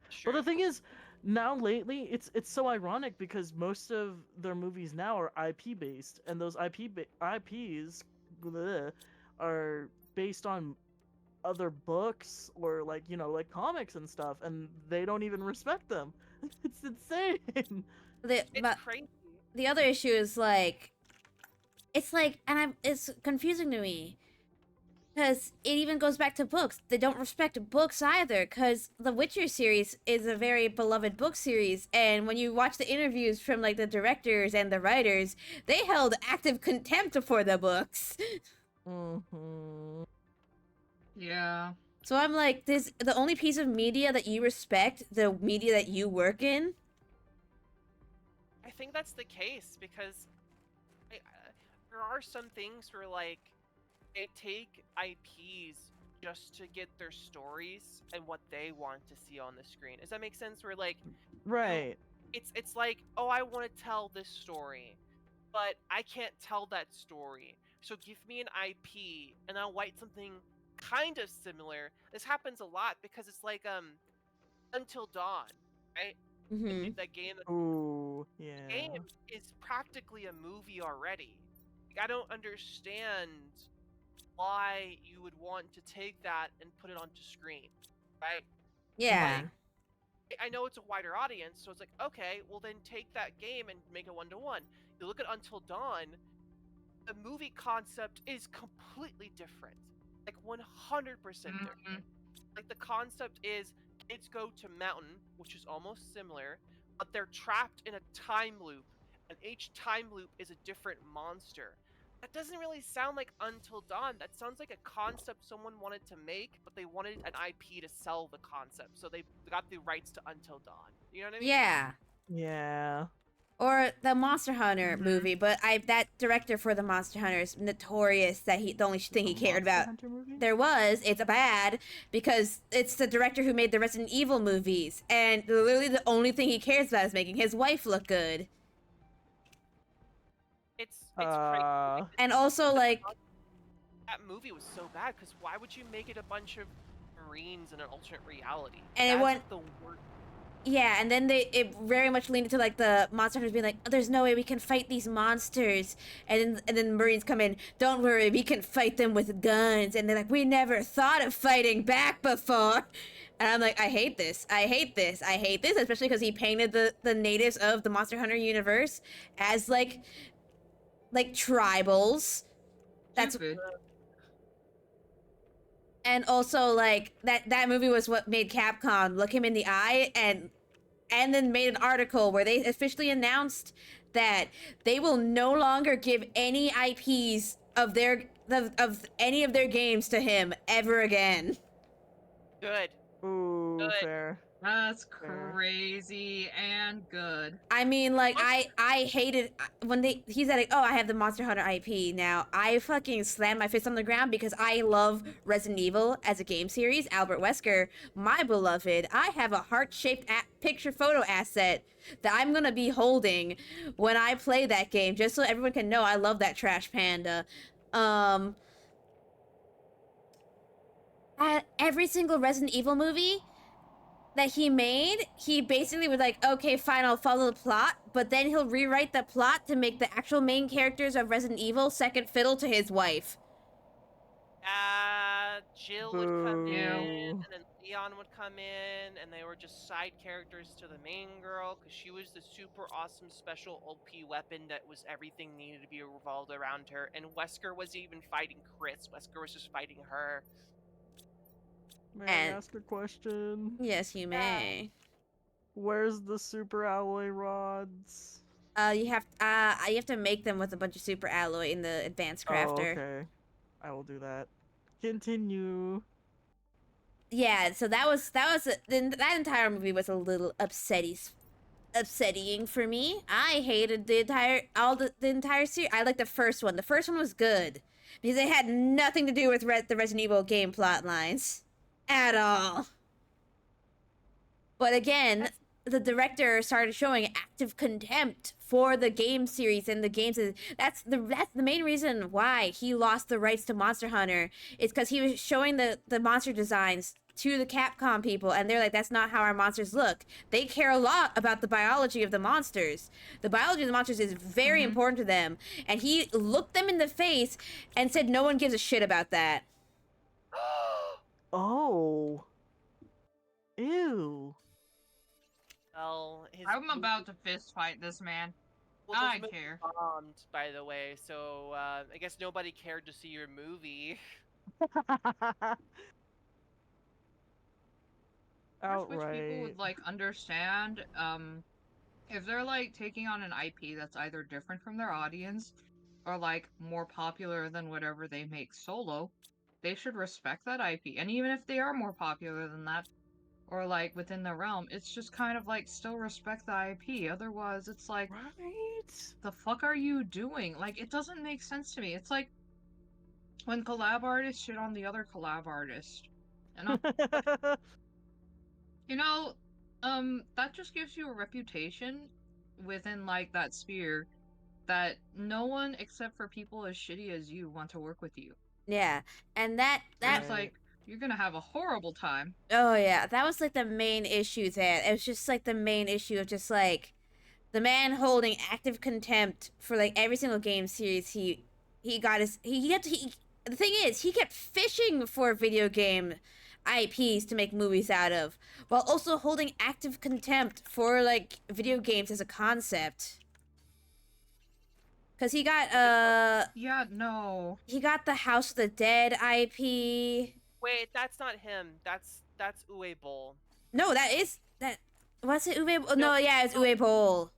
sure.
But the thing is, now lately, it's so ironic because most of their movies now are IP based, and those IPs bleh, are based on other books or like like comics and stuff, and they don't even respect them. It's insane.
The,
It's
but
crazy.
the other issue is like, it's like, and it's confusing to me. Because it even goes back to books. They don't respect books either, because the Witcher series is a very beloved book series. And when you watch the interviews from like the directors and the writers, they held active contempt for the books.
Mm-hmm.
Yeah.
So I'm like, this the only piece of media that you respect, the media that you work in.
I think that's the case because there are some things where like they take IPs just to get their stories and what they want to see on the screen. Does that make sense? Where like
Right.
it's like, oh, I want to tell this story, but I can't tell that story. So give me an IP and I'll write something kind of similar. This happens a lot because it's like Until Dawn, right?
Mm-hmm.
That game
Ooh, yeah.
game is practically a movie already. Like, I don't understand why you would want to take that and put it onto screen, right?
Yeah.
Mhm.
I know it's a wider audience, so it's like, okay, well then take that game and make it 1-to-1. You look at Until Dawn, the movie concept is completely different. Like 100% different.
Mhm.
Like the concept is kids go to mountain, which is almost similar, but they're trapped in a time loop, and each time loop is a different monster. That doesn't really sound like Until Dawn. That sounds like a concept someone wanted to make, but they wanted an IP to sell the concept, so they got the rights to Until Dawn. You know what I mean?
Yeah.
Yeah.
Or the Monster Hunter
Mhm.
movie, but that director for the Monster Hunter is notorious that the only thing he
The
cared
Monster
about
Hunter movie?
it's bad because it's the director who made the Resident Evil movies, and literally the only thing he cares about is making his wife look good.
It's crazy.
And also, like,
That movie was so bad because why would you make it a bunch of Marines in an alternate reality?
And it
That's
went-
like the worst.
yeah, and then it very much leaned into like the monster hunters being like, oh, "There's no way we can fight these monsters," and then Marines come in. Don't worry, we can fight them with guns. And they're like, "We never thought of fighting back before." And I'm like, I hate this. I hate this. I hate this, especially because he painted the natives of the Monster Hunter universe as like tribals. That's
Stupid.
and also like that movie was what made Capcom look him in the eye and then made an article where they officially announced that they will no longer give any IPs of any of their games to him ever again.
Good.
Ooh,
Good.
fair.
That's
Fair.
crazy and good.
I mean, like I hated when he said like, "Oh, I have the Monster Hunter IP now." I fucking slammed my fist on the ground because I love Resident Evil as a game series. Albert Wesker, my beloved, I have a heart-shaped picture photo asset that I'm gonna be holding when I play that game, just so everyone can know I love that trash panda. At every single Resident Evil movie that he made, he basically was like, okay, fine, I'll follow the plot, but then he'll rewrite the plot to make the actual main characters of Resident Evil second fiddle to his wife.
Jill would come in,
Boo.
and then Leon would come in, and they were just side characters to the main girl because she was the super awesome special OP weapon that was everything needed to be revolved around her. And Wesker was even fighting Chris. Wesker was just fighting her.
May
And-
I ask a question?
Yes, you may.
Where's the super alloy rods?
You have to make them with a bunch of super alloy in the advanced crafter.
Oh, okay. I will do that. Continue.
Yeah, so that entire movie was a little upsetting for me. I hated the entire series. I liked the first one. The first one was good because it had nothing to do with the Resident Evil game plot lines at all. But again, the director started showing active contempt for the game series and the games. That's the main reason why he lost the rights to Monster Hunter. Is because he was showing the monster designs to the Capcom people, and they're like, "That's not how our monsters look." They care a lot about the biology of the monsters. The biology of the monsters is very important to them, and he looked them in the face and said, "No one gives a shit about that."
Oh. Ew.
Well, his
I'm
movie-
about to fist fight this man.
well, his
I
movie
care.
bombed, by the way. So I guess nobody cared to see your movie.
I wish people
Outright.
would like understand, if they're like taking on an IP that's either different from their audience or like more popular than whatever they make solo, they should respect that IP. And even if they are more popular than that, or like within the realm, it's just kind of like still respect the IP. Otherwise, it's like,
Right?
the fuck are you doing? Like, it doesn't make sense to me. It's like when collab artists shit on the other collab artist. And I'm like, you know, that just gives you a reputation within like that sphere that no one except for people as shitty as you want to work with you.
Yeah, and that
And
that
it's
Right.
like you're gonna have a horrible time.
oh yeah, that was like the main issue there. It was just like the main issue of just like the man holding active contempt for like every single game series he got his he kept he the thing is he kept fishing for video game IPs to make movies out of while also holding active contempt for like video games as a concept. Cause
Yeah, no.
he got the House of the Dead IP.
Wait, that's not him. That's Uwe Boll.
No, that is that was it Uwe?
No,
No, yeah, it's
no.
Uwe Boll.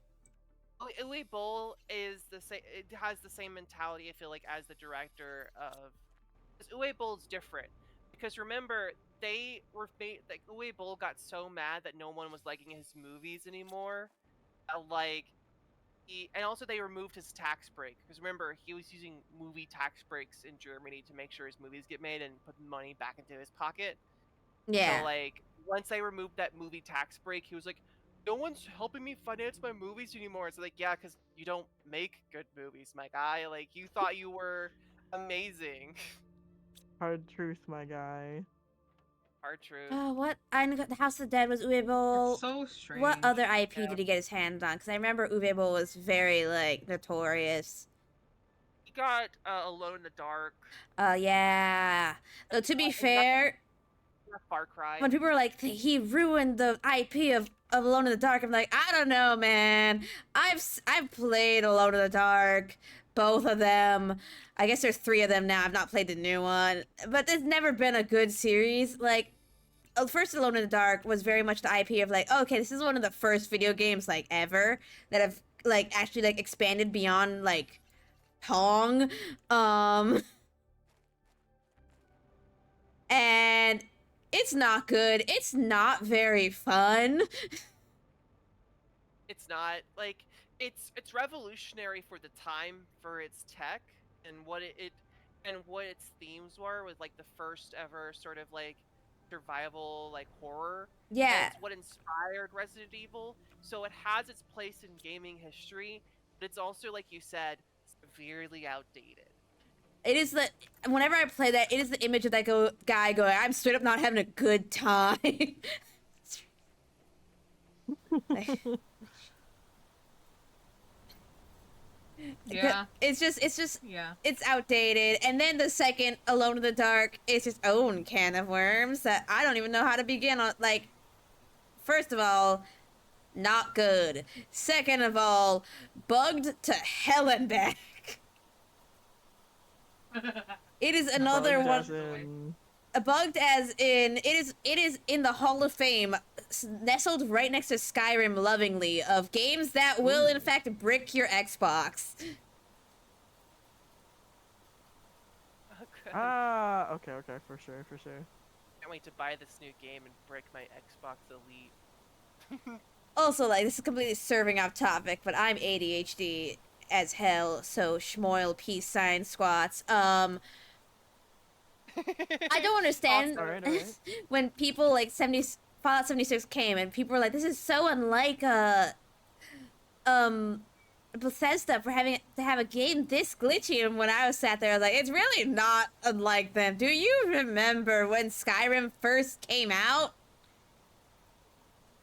Uwe Boll is the same. It has the same mentality. I feel like as the director of. Because Uwe Boll's different. Because remember, they were like Uwe Boll got so mad that no one was liking his movies anymore. Like and also they removed his tax break. Because remember, he was using movie tax breaks in Germany to make sure his movies get made and put money back into his pocket.
Yeah.
So like once they removed that movie tax break, he was like, "No one's helping me finance my movies anymore." It's like, yeah, because you don't make good movies, my guy. Like you thought you were amazing.
Hard truth, my guy.
Hard truth.
Oh, what? I know the House of the Dead was Uwe Boll.
It's so strange.
What other IP
Yeah.
did he get his hands on? Because I remember Uwe Boll was very like notorious.
He got Alone in the Dark,
Yeah. So to be fair,
Far Cry.
when people were like, he ruined the IP of Alone in the Dark, I'm like, I don't know, man. I've played Alone in the Dark, both of them. I guess there's 3 of them now. I've not played the new one, but there's never been a good series. Like, first Alone in the Dark was very much the IP of like, okay, this is one of the first video games like ever that have like actually like expanded beyond like Pong. And it's not good. It's not very fun.
It's not like it's revolutionary for the time for its tech and what it and what its themes were with like the first ever sort of like survival like horror. And
Yeah.
it's what inspired Resident Evil. So it has its place in gaming history, but it's also like you said, severely outdated.
It is the whenever I play that, it is the image of that guy going, I'm straight up not having a good time.
Yeah.
It's just
Yeah.
it's outdated. And then the second Alone in the Dark is its own can of worms that I don't even know how to begin on. Like, first of all, not good. Second of all, bugged to hell and back. It is another
Bugged
one.
as in-
Bugged as in it is in the Hall of Fame, nestled right next to Skyrim lovingly of games that will in fact brick your Xbox.
Okay.
Ah, okay, for sure.
Can't wait to buy this new game and brick my Xbox Elite.
Also, like, this is completely serving off topic, but I'm ADHD as hell, so schmoil peace sign squats. I don't understand
Also-
Alright.
when people like Fallout 76 came and people were like, this is so unlike Bethesda for having to have a game this glitchy. And when I was sat there, I was like, it's really not unlike them. Do you remember when Skyrim first came out?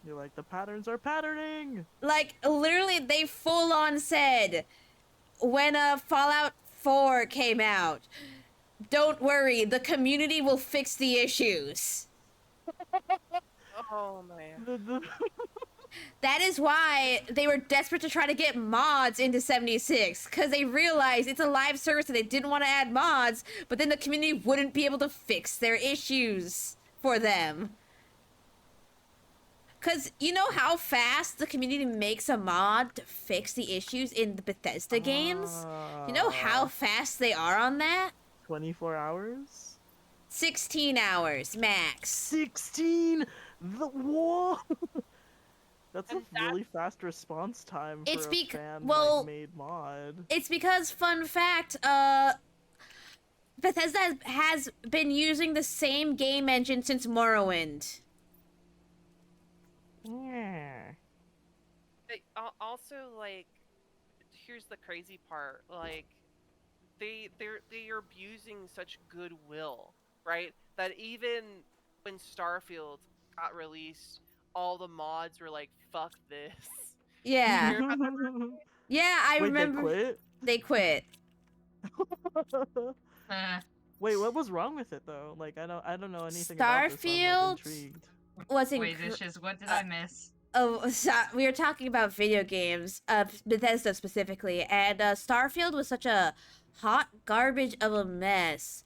You're like, the patterns are patterning.
Like, literally, they full on said when Fallout 4 came out, don't worry, the community will fix the issues.
Oh man.
That is why they were desperate to try to get mods into 76, because they realized it's a live service and they didn't want to add mods, but then the community wouldn't be able to fix their issues for them. Because you know how fast the community makes a mod to fix the issues in the Bethesda games? You know how fast they are on that?
24 hours?
16 hours max.
16? Whoa! That's a
And
really fast response time
It's
for a
bec-
fan
well-
like, made mod.
It's because, fun fact, Bethesda has been using the same game engine since Morrowind.
Yeah.
Also, like, here's the crazy part. Like, they are abusing such goodwill, right? That even when Starfield got released, all the mods were like, "Fuck this."
Yeah.
Hear about that?
Yeah, I
Wait,
remember.
they quit?
They quit.
Eh,
Wait, what was wrong with it though? Like I don't know anything about this, so I'm
Starfield?
like, intrigued.
Was
wait, Dishes, what did I miss?
Oh, we were talking about video games, Bethesda specifically, and Starfield was such a hot garbage of a mess.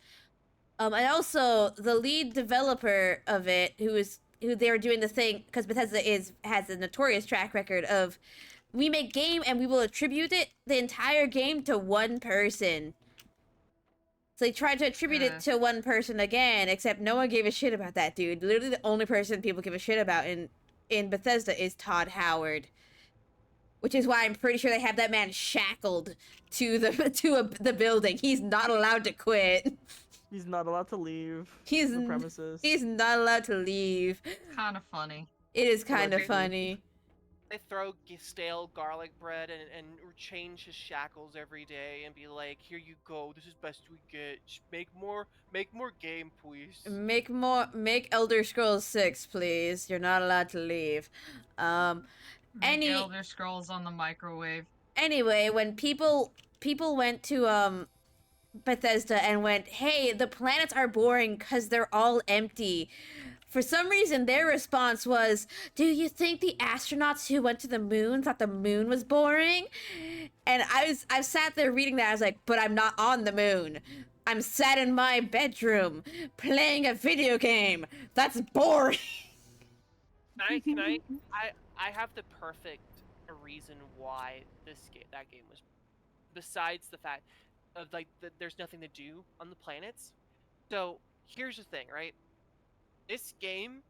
And also the lead developer of it, who they were doing the thing, because Bethesda has a notorious track record of, we make game and we will attribute the entire game to one person. So they tried to attribute it to one person again, except no one gave a shit about that dude. Literally the only person people give a shit about in Bethesda is Todd Howard. Which is why I'm pretty sure they have that man shackled to the building. He's not allowed to quit.
He's not allowed to leave
He's
the premises.
He's not allowed to leave.
Kind of funny.
It is kind of
Allegedly.
funny.
They throw stale garlic bread and change his shackles every day and be like, "Here you go. This is best we get. Just make more game, please."
Make Elder Scrolls 6, please. You're not allowed to leave.
Make Elder Scrolls on the microwave.
Anyway, when people went to Bethesda and went, "Hey, the planets are boring cuz they're all empty." For some reason, their response was, "Do you think the astronauts who went to the moon thought the moon was boring?" And I sat there reading that. I was like, "But I'm not on the moon. I'm sat in my bedroom playing a video game. That's boring."
I have the perfect reason why that game was, besides the fact of like there's nothing to do on the planets. So here's the thing, right? This game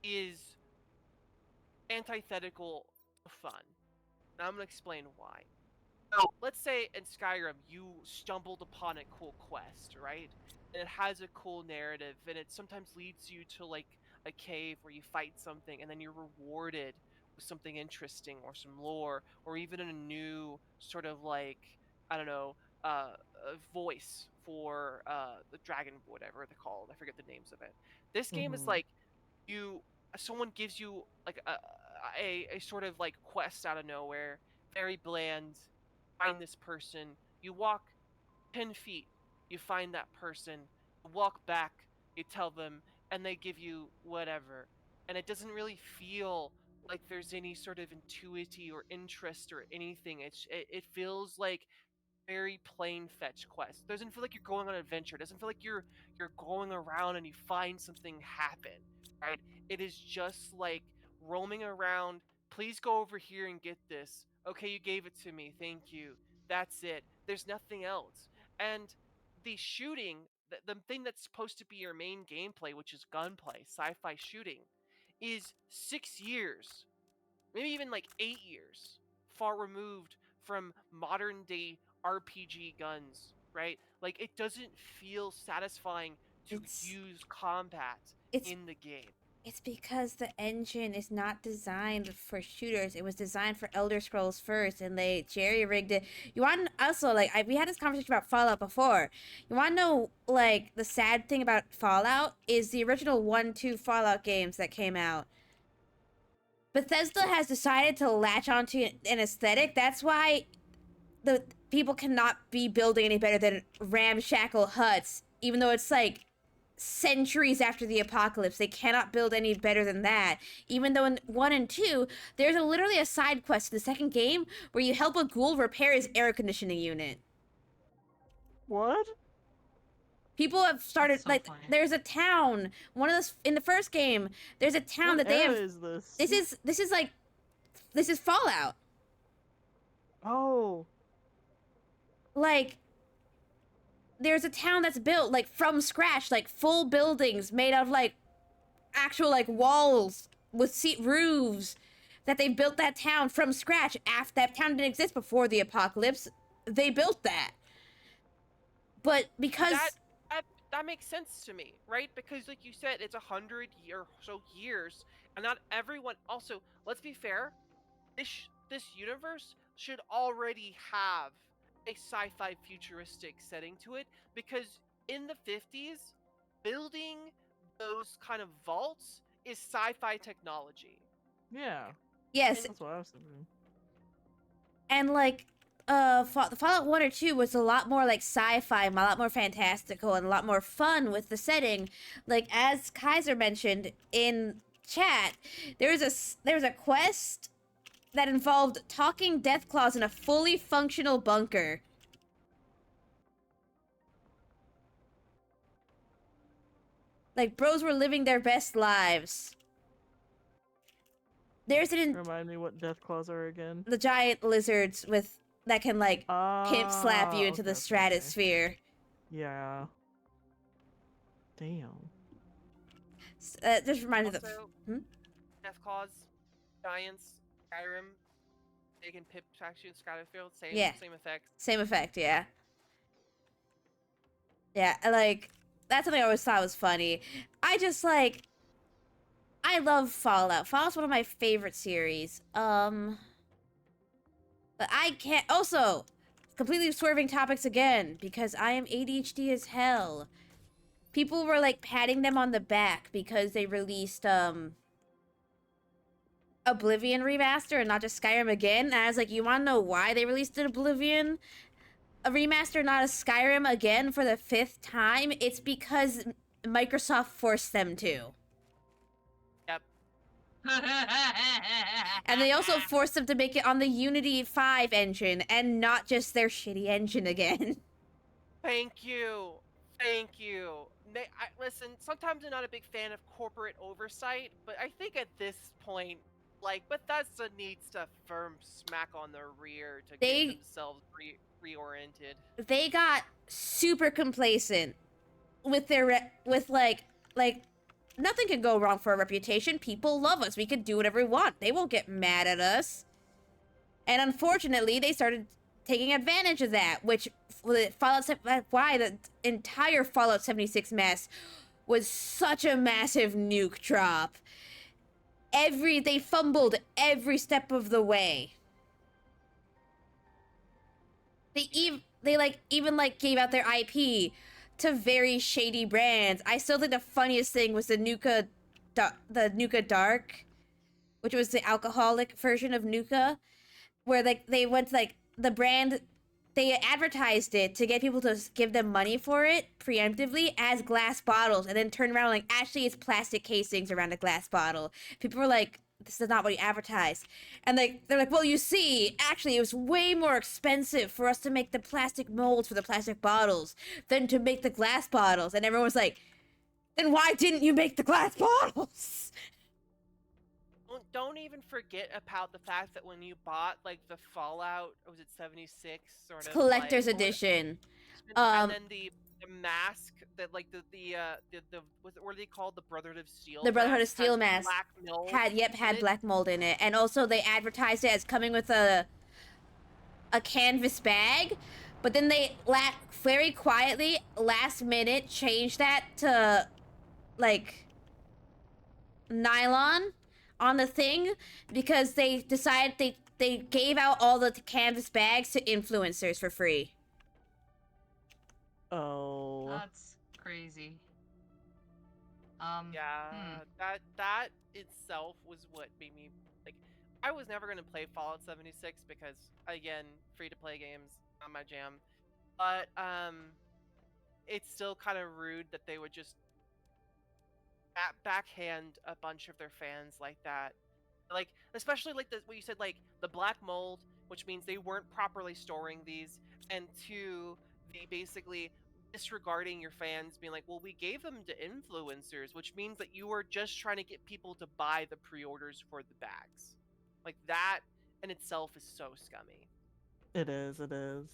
is antithetical to fun. Now I'm gonna explain why. So let's say in Skyrim you stumbled upon a cool quest, right? And it has a cool narrative, and it sometimes leads you to like a cave where you fight something, and then you're rewarded with something interesting or some lore, or even a new sort of like, I don't know, a voice for the dragon, whatever they're called. I forget the names of it. This game is like someone gives you like a sort of like quest out of nowhere, very bland. Find this person. You walk 10 feet, you find that person. You walk back, you tell them, and they give you whatever. And it doesn't really feel like there's any sort of intuity or interest or anything. It feels like very plain fetch quest. It doesn't feel like you're going on an adventure. It doesn't feel like you're going around and you find something happen, right? It is just like roaming around. Please go over here and get this. Okay, you gave it to me. Thank you. That's it. There's nothing else. And the shooting, the thing that's supposed to be your main gameplay, which is gunplay, sci-fi shooting, is 6 years, maybe even like 8 years far removed from modern day RPG guns, right? Like it doesn't feel satisfying to use combat in the game.
It's because the engine is not designed for shooters. It was designed for Elder Scrolls first, and they jerry-rigged it. You want also we had this conversation about Fallout before. You want to know like the sad thing about Fallout is the original 1-2 Fallout games that came out. Bethesda has decided to latch onto an aesthetic. That's why the people cannot be building any better than ramshackle huts, even though it's like centuries after the apocalypse. They cannot build any better than that. Even though in 1 and 2, there's literally a side quest in the second game where you help a ghoul repair his air conditioning unit.
What?
People have started
so
like
funny.
there's a town. One of those in the first game. There's a town
What
that they
era
have.
is this?
This is Fallout.
Oh.
Like there's a town that's built like from scratch, like full buildings made out of like actual like walls with roofs that they built that town from scratch. After that town didn't exist before the apocalypse, they built that. But because
that makes sense to me, right? Because like you said, it's 100 or so years, and not everyone. Also, let's be fair. This universe should already have a sci-fi futuristic setting to it, because in the 50s, building those kind of vaults is sci-fi technology.
Yeah.
yes,
That's what I was thinking.
and like Fallout 1 or 2 was a lot more like sci-fi, a lot more fantastical, and a lot more fun with the setting. Like as Kaiser mentioned in chat, there's a quest that involved talking Deathclaws in a fully functional bunker. Like bros were living their best lives. There's
Remind me what death claws are again.
the giant lizards with that can like pimp slap you into the
Okay.
stratosphere.
Yeah. Damn.
Just reminded of.
Also, Death Claws, Giants, Skyrim, they can pip track you in Skyfield, same effect.
Same effect, yeah. Yeah, like that's something I always thought was funny. I just like I love Fallout. Fallout's one of my favorite series. But I can't also completely swerving topics again because I am ADHD as hell. People were like patting them on the back because they released Oblivion remaster and not just Skyrim again. And I was like, you want to know why they released an Oblivion a remaster, not a Skyrim again for the 5th time? It's because Microsoft forced them to.
Yep.
And they also forced them to make it on the Unity 5 engine and not just their shitty engine again.
Thank you. Listen, sometimes I'm not a big fan of corporate oversight, but I think at this point, like, Bethesda needs to firm smack on their rear to get themselves reoriented.
They got super complacent with their with like nothing can go wrong for a reputation. People love us. We can do whatever we want. They won't get mad at us. And unfortunately, they started taking advantage of that, which why the entire Fallout 76 mess was such a massive nuke drop. They fumbled every step of the way. They even gave out their IP to very shady brands. I still think the funniest thing was the Nuka Dark, which was the alcoholic version of Nuka, where they went to the brand, they advertised it to get people to give them money for it preemptively as glass bottles, and then turn around like, actually it's plastic casings around a glass bottle. People were like, this is not what you advertised. And they're like, well, you see, actually it was way more expensive for us to make the plastic molds for the plastic bottles than to make the glass bottles. And everyone was like, then why didn't you make the glass bottles?
Don't even forget about the fact that when you bought like the Fallout, was it 76 sort of
collector's edition,
and then the mask that like the what are they called, the Brotherhood of Steel?
The Brotherhood of Steel mask
black mold
had black mold in it, and also they advertised it as coming with a canvas bag, but then they very quietly last minute changed that to like nylon on the thing because they decided they gave out all the canvas bags to influencers for free.
Oh.
That's crazy.
Yeah, that itself was what made me like. I was never gonna play Fallout 76 because, again, free to play games not my jam. But it's still kind of rude that they would just backhand a bunch of their fans like that. Like, especially like what you said, like the black mold, which means they weren't properly storing these, and two, the basically disregarding your fans, being like, well, we gave them to influencers, which means that you are just trying to get people to buy the pre-orders for the bags. Like that in itself is so scummy.
It is. It is.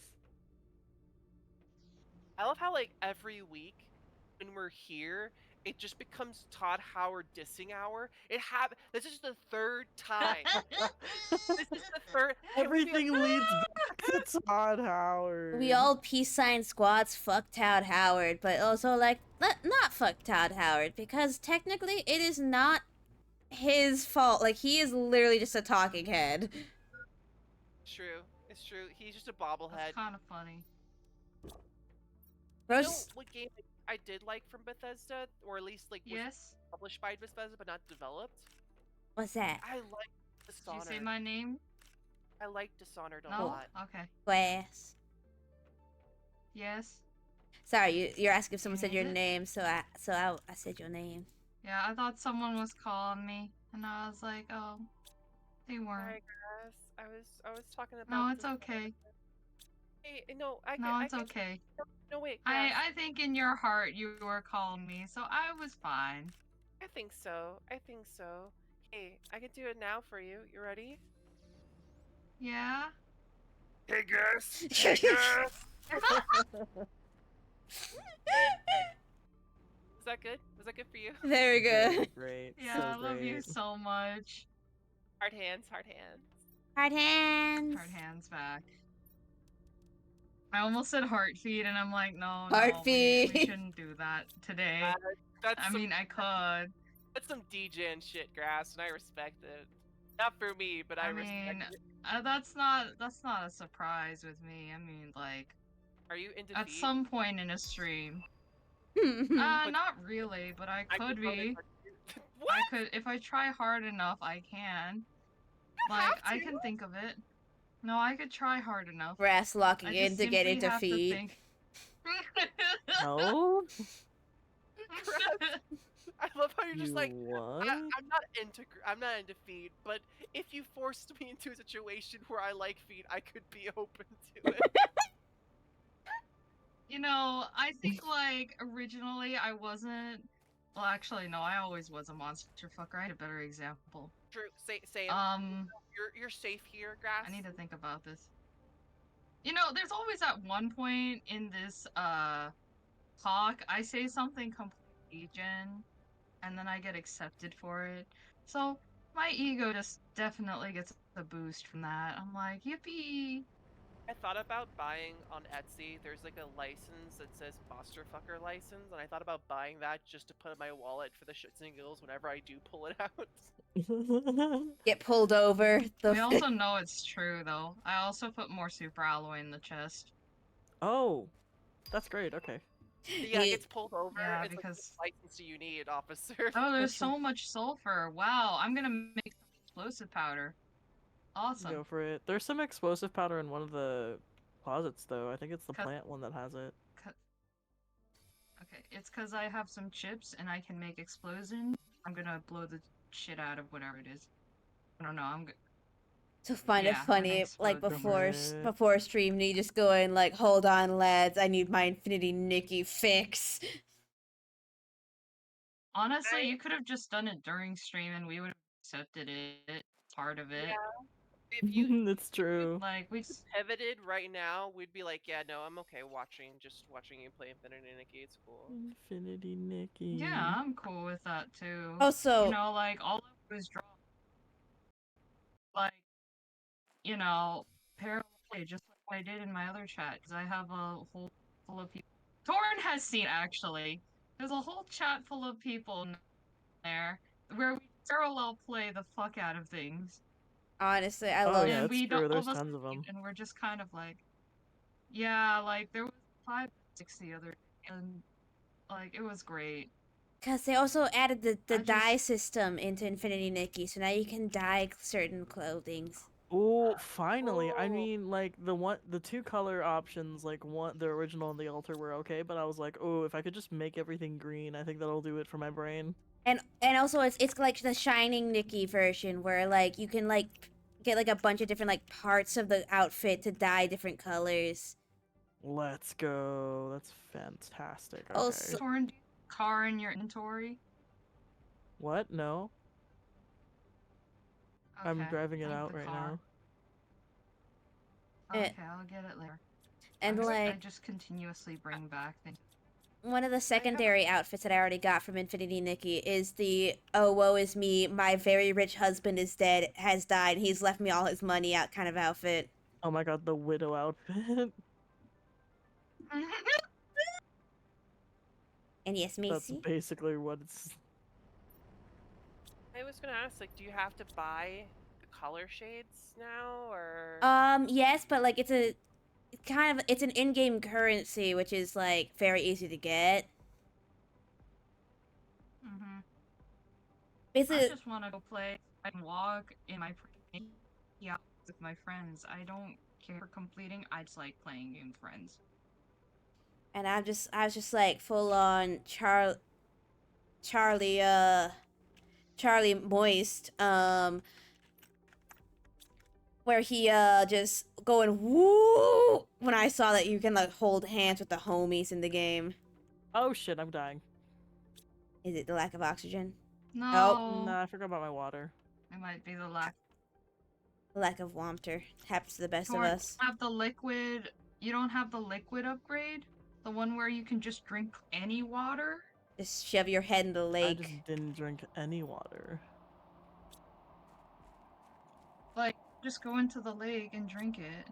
I love how like every week when we're here, it just becomes Todd Howard dissing hour. This is the third time. This is the third. Can we be like,
Everything leads back to Todd Howard.
We all peace sign squads fuck Todd Howard, but also like not fuck Todd Howard because technically it is not his fault. Like he is literally just a talking head.
true. It's true. He's just a
That's
bobblehead.
kind of funny.
You know
Gross.
what game I did like from Bethesda, or at least like was
Yes.
published by Bethesda but not developed?
What's that?
I like
Did you
Dishonored.
say my name?
I like Dishonored a
No.
lot.
Okay.
Glass.
Yes.
Sorry, you're asking if someone said
Is
your
it?
name, so I said your name.
Yeah, I thought someone was calling me, and I was like, oh, they weren't.
Sorry, guys. I was talking about.
No, it's
Dishonored.
okay.
Hey, no, I
No,
get.
it's okay.
No, wait, Grass.
I think in your heart you were calling me, so I was fine.
I think so. I think so. Hey, I can do it now for you. You ready?
Yeah.
Hey, Gus. Is that good? Was that good for you?
Very good.
Great.
Yeah,
so
I love you
great.
so much.
Hard hands, hard hands.
Hard hands.
Hard hands back. I almost said heart feed, and I'm like, no,
Heart
no, we
feed.
shouldn't do that today.
That's
I mean, I could.
that's some DJ and shit, Grass, and I respect it. Not for me, but I,
I
respect
mean,
it.
that's not a surprise with me. I mean, like
Are you into
at
feet?
some point in a stream.
But-
Not really, but I could be.
What?
I could if I try hard enough. I can. Like
have
I
to.
can think of it. No, I could try hard enough.
Brass locking
I
in
just
to get
simply
into
have to
feet.
think.
No.
I love how you're just
You
like,
what?
I'm not into feet, but if you forced me into a situation where I like feet, I could be open to it.
You know, I think like originally I wasn't. Well, actually, no, I always was a monster fucker. I had a better example.
True. Say you're safe here, Grass.
I need to think about this. You know, there's always at one point in this talk, I say something completely gen, and then I get accepted for it. So my ego just definitely gets a boost from that. I'm like, yippee!
I thought about buying on Etsy. There's like a license that says monster fucker license, and I thought about buying that just to put in my wallet for the shits and giggles whenever I do pull it out.
Get pulled over.
We also know it's true though. I also put more super alloy in the chest.
Oh, that's great. Okay.
Yeah, it
He-
gets pulled over.
Yeah,
it's
because
like, what license do you need, officer?
oh, there's so much sulfur. Wow, I'm gonna make some explosive powder. Awesome.
Go for it. There's some explosive powder in one of the closets, though. I think it's the
Cut.
plant one that has it.
Okay, it's because I have some chips and I can make explosion. I'm gonna blow the shit out of whatever it is. I don't know.
To find
Yeah,
it funny,
and
like
explode
before stream, me just going like, "Hold on, lads, I need my Infinity Nikki fix."
Honestly, you could have just done it during stream and we would have accepted it. Part of it.
If you
It's true.
Like we.
pivoted right now, we'd be like, yeah, no, I'm okay just watching you play Infinity Nikki. It's cool.
Infinity Nikki.
Yeah, I'm cool with that too.
Also,
You know, like all I do is draw. Like, you know, parallel play just like I did in my other chat because I have a whole full of people. Torn has seen actually. There's a whole chat full of people in there where we parallel play the fuck out of things.
honestly, I
Oh
love.
yeah,
And
it's
we
true.
don't
There's
all of us
tons of them.
and we're just kind of like, yeah, like there was 5 6 the other day, and like it was great.
Because they also added the
I
dye
just-
system into Infinity Nikki, so now you can dye certain clothings.
Oh, finally! I
Oh.
mean, like the two color options, like the original and the alter were okay, but I was like, oh, if I could just make everything green, I think that'll do it for my brain.
And also it's like the Shining Nikki version where like you can like get like a bunch of different like parts of the outfit to dye different colors.
Let's go. That's fantastic. Okay.
Also,
Torn car in your inventory.
What? No. I'm
Okay.
driving it
I have
out
the
right
car.
now.
Okay, I'll get it later.
and
I
like
just continuously bring back things.
one of the secondary outfits that I already got from Infinity Nikki is the "Oh woe is me, my very rich husband is dead, has died, he's left me all his money" out kind of outfit.
Oh my god, the widow outfit.
And yes,
That's
Macy.
basically what it's.
I was gonna ask, like, do you have to buy the color shades now, or?
Yes, but like it's an in-game currency, which is like very easy to get.
I
Basically,
just want to go play and walk in my yeah with my friends. I don't care for completing. I just like playing games with friends.
and I was just like full on Charlie Charlie Moist where he just going woo when I saw that you can like hold hands with the homies in the game.
Oh shit, I'm dying.
Is it the lack of oxygen?
No,
Nah, I forgot about my water.
it might be the lack.
The lack of Womter. Happens to the best of
Torn,
us.
have the liquid. You don't have the liquid upgrade. The one where you can just drink any water.
Just shove your head in the
I just
lake.
didn't drink any water.
Like, just go into the lake and drink it.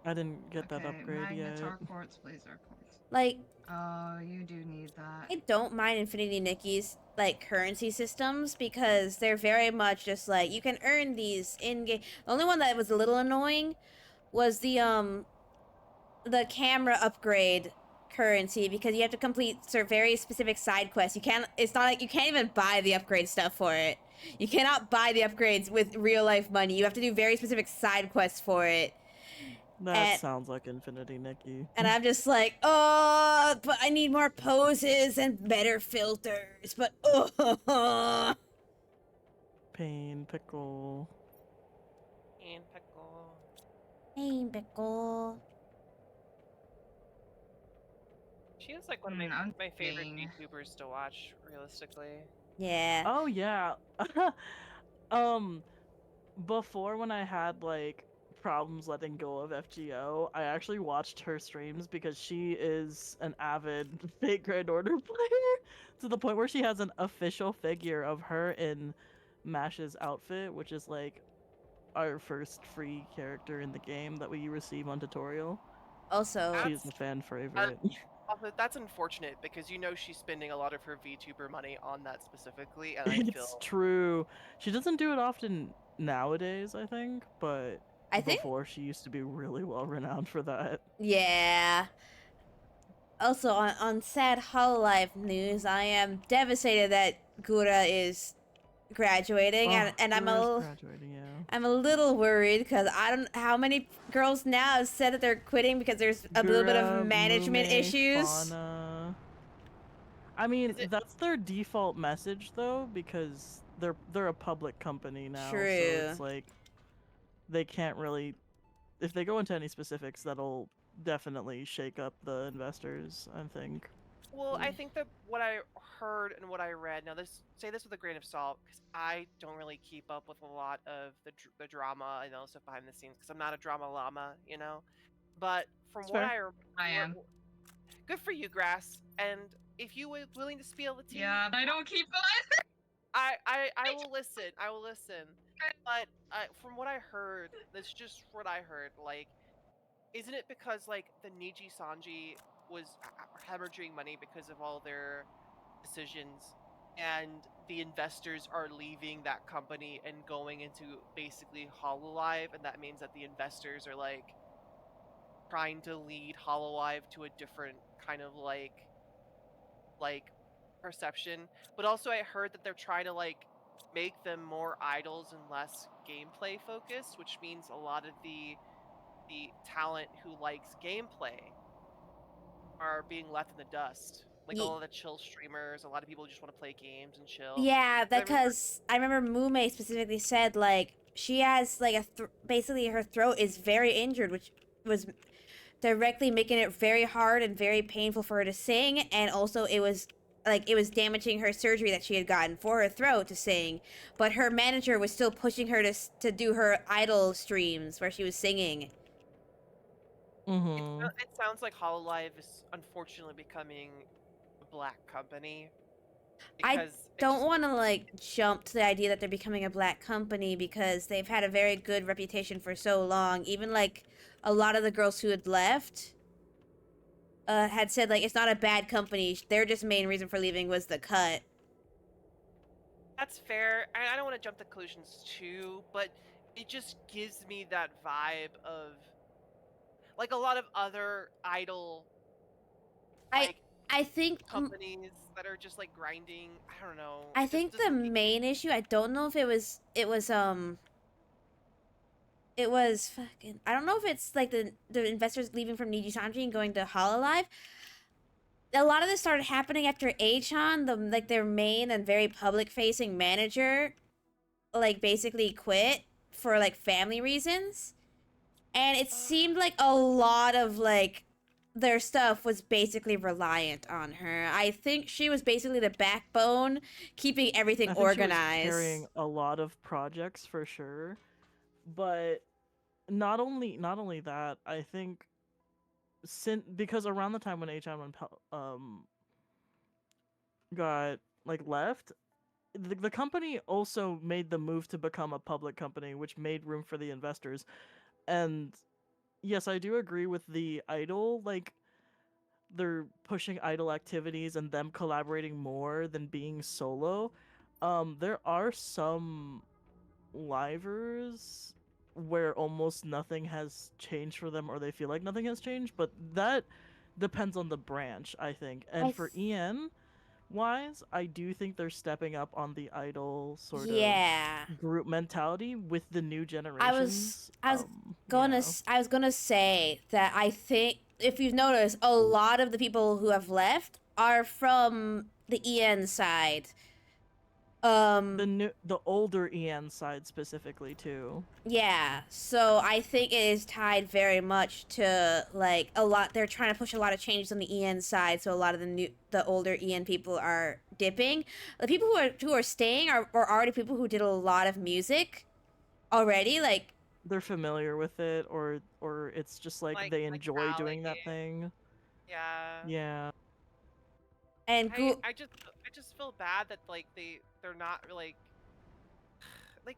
I didn't get that
Okay,
upgrade yet.
magnetar quartz, blazer quartz.
Like,
Oh, you do need that.
I don't mind Infinity Nikki's like currency systems because they're very much just like you can earn these in game. The only one that was a little annoying was the camera upgrade currency because you have to complete very specific side quests. You can't. It's not like you can't even buy the upgrade stuff for it. You cannot buy the upgrades with real life money. You have to do very specific side quests for it.
That
And
sounds like Infinity Nikki.
and I'm just like, oh, but I need more poses and better filters. But oh,
Pain, pickle.
And pickle.
hey, pickle.
She is like one of my
I'm
my favorite
thinking-
YouTubers to watch, realistically.
Yeah.
Oh yeah. Before when I had like problems letting go of FGO, I actually watched her streams because she is an avid Fate Grand Order player to the point where she has an official figure of her in Mash's outfit, which is like our first free character in the game that we receive on tutorial.
Also,
She's a fan favorite.
Also, that's unfortunate because you know she's spending a lot of her VTuber money on that specifically, and I
It's
feel
true. She doesn't do it often nowadays, I think, but
I think,
before she used to be really well renowned for that.
yeah. Also, on sad Hololive news, I am devastated that Gura is graduating, and
Gura's graduating, yeah.
I'm a little worried because I don't how many girls now have said that they're quitting because there's a little bit
Gura,
of management
Mume,
issues.
Fauna. I mean,
Is it-
that's their default message though, because they're a public company now, so
True.
it's like they can't really. If they go into any specifics, that'll definitely shake up the investors, I think.
well, I
Yeah.
think that what I heard and what I read. Now, say this with a grain of salt, because I don't really keep up with a lot of the drama and all the stuff behind the scenes, because I'm not a drama llama, you know. But from
It's
what
fair.
I am.
good for you, Grass. And if you were willing to spill the tea,
Yeah, but I don't keep it.
I will listen. I will listen. But from what I heard, that's just what I heard. Like, isn't it because like the Niji Sanji was hemorrhaging money because of all their decisions, and the investors are leaving that company and going into basically Hololive, and that means that the investors are like trying to lead Hololive to a different kind of like perception. But also I heard that they're trying to like make them more idols and less gameplay focused, which means a lot of the talent who likes gameplay are being left in the dust. Like all of the chill streamers, a lot of people just want to play games and chill.
Yeah,
But I remember,
because I remember Mume specifically said like she has like basically her throat is very injured, which was directly making it very hard and very painful for her to sing, and also it was damaging her surgery that she had gotten for her throat to sing. But her manager was still pushing her to do her idol streams where she was singing.
Mm-hmm.
it sounds like Hololive is unfortunately becoming a black company
I
because it
don't
just
want to like jump to the idea that they're becoming a black company because they've had a very good reputation for so long. Even like a lot of the girls who had left had said like it's not a bad company. Their just main reason for leaving was the cut.
that's fair. I don't want to jump to conclusions too, but it just gives me that vibe of like a lot of other idol
I
like
I think
companies that are just like grinding. I don't know.
I
It just
think the
doesn't.
main issue, I don't know if it was fucking, I don't know if it's like the investors leaving from Niji Sanji and going to Hololive. A lot of this started happening after Achan, the like their main and very public facing manager, like basically quit for like family reasons. And it seemed like a lot of like their stuff was basically reliant on her. I think she was basically the backbone keeping everything
I think she was
organized.
carrying a lot of projects for sure, but not only that, I think because around the time when got like left, the company also made the move to become a public company, which made room for the investors. And yes, I do agree with the idol, like they're pushing idol activities and them collaborating more than being solo. There are some livers where almost nothing has changed for them or they feel like nothing has changed, but that depends on the branch, I think.
I
And
th-
for EN wise, I do think they're stepping up on the idol sort of
yeah.
group mentality with the new
I was
generations.
I was
Yeah.
I was gonna say that I think if you've noticed, a lot of the people who have left are from the EN side. Um,
The older EN side specifically too.
yeah. So I think it is tied very much to like a lot. They're trying to push a lot of changes on the EN side. So a lot of the older EN people are dipping. The people who are staying are already people who did a lot of music already. Like
They're familiar with it, or it's just like they
like
enjoy
rally.
doing that thing.
Yeah.
Yeah.
and
I just feel bad that like they're not like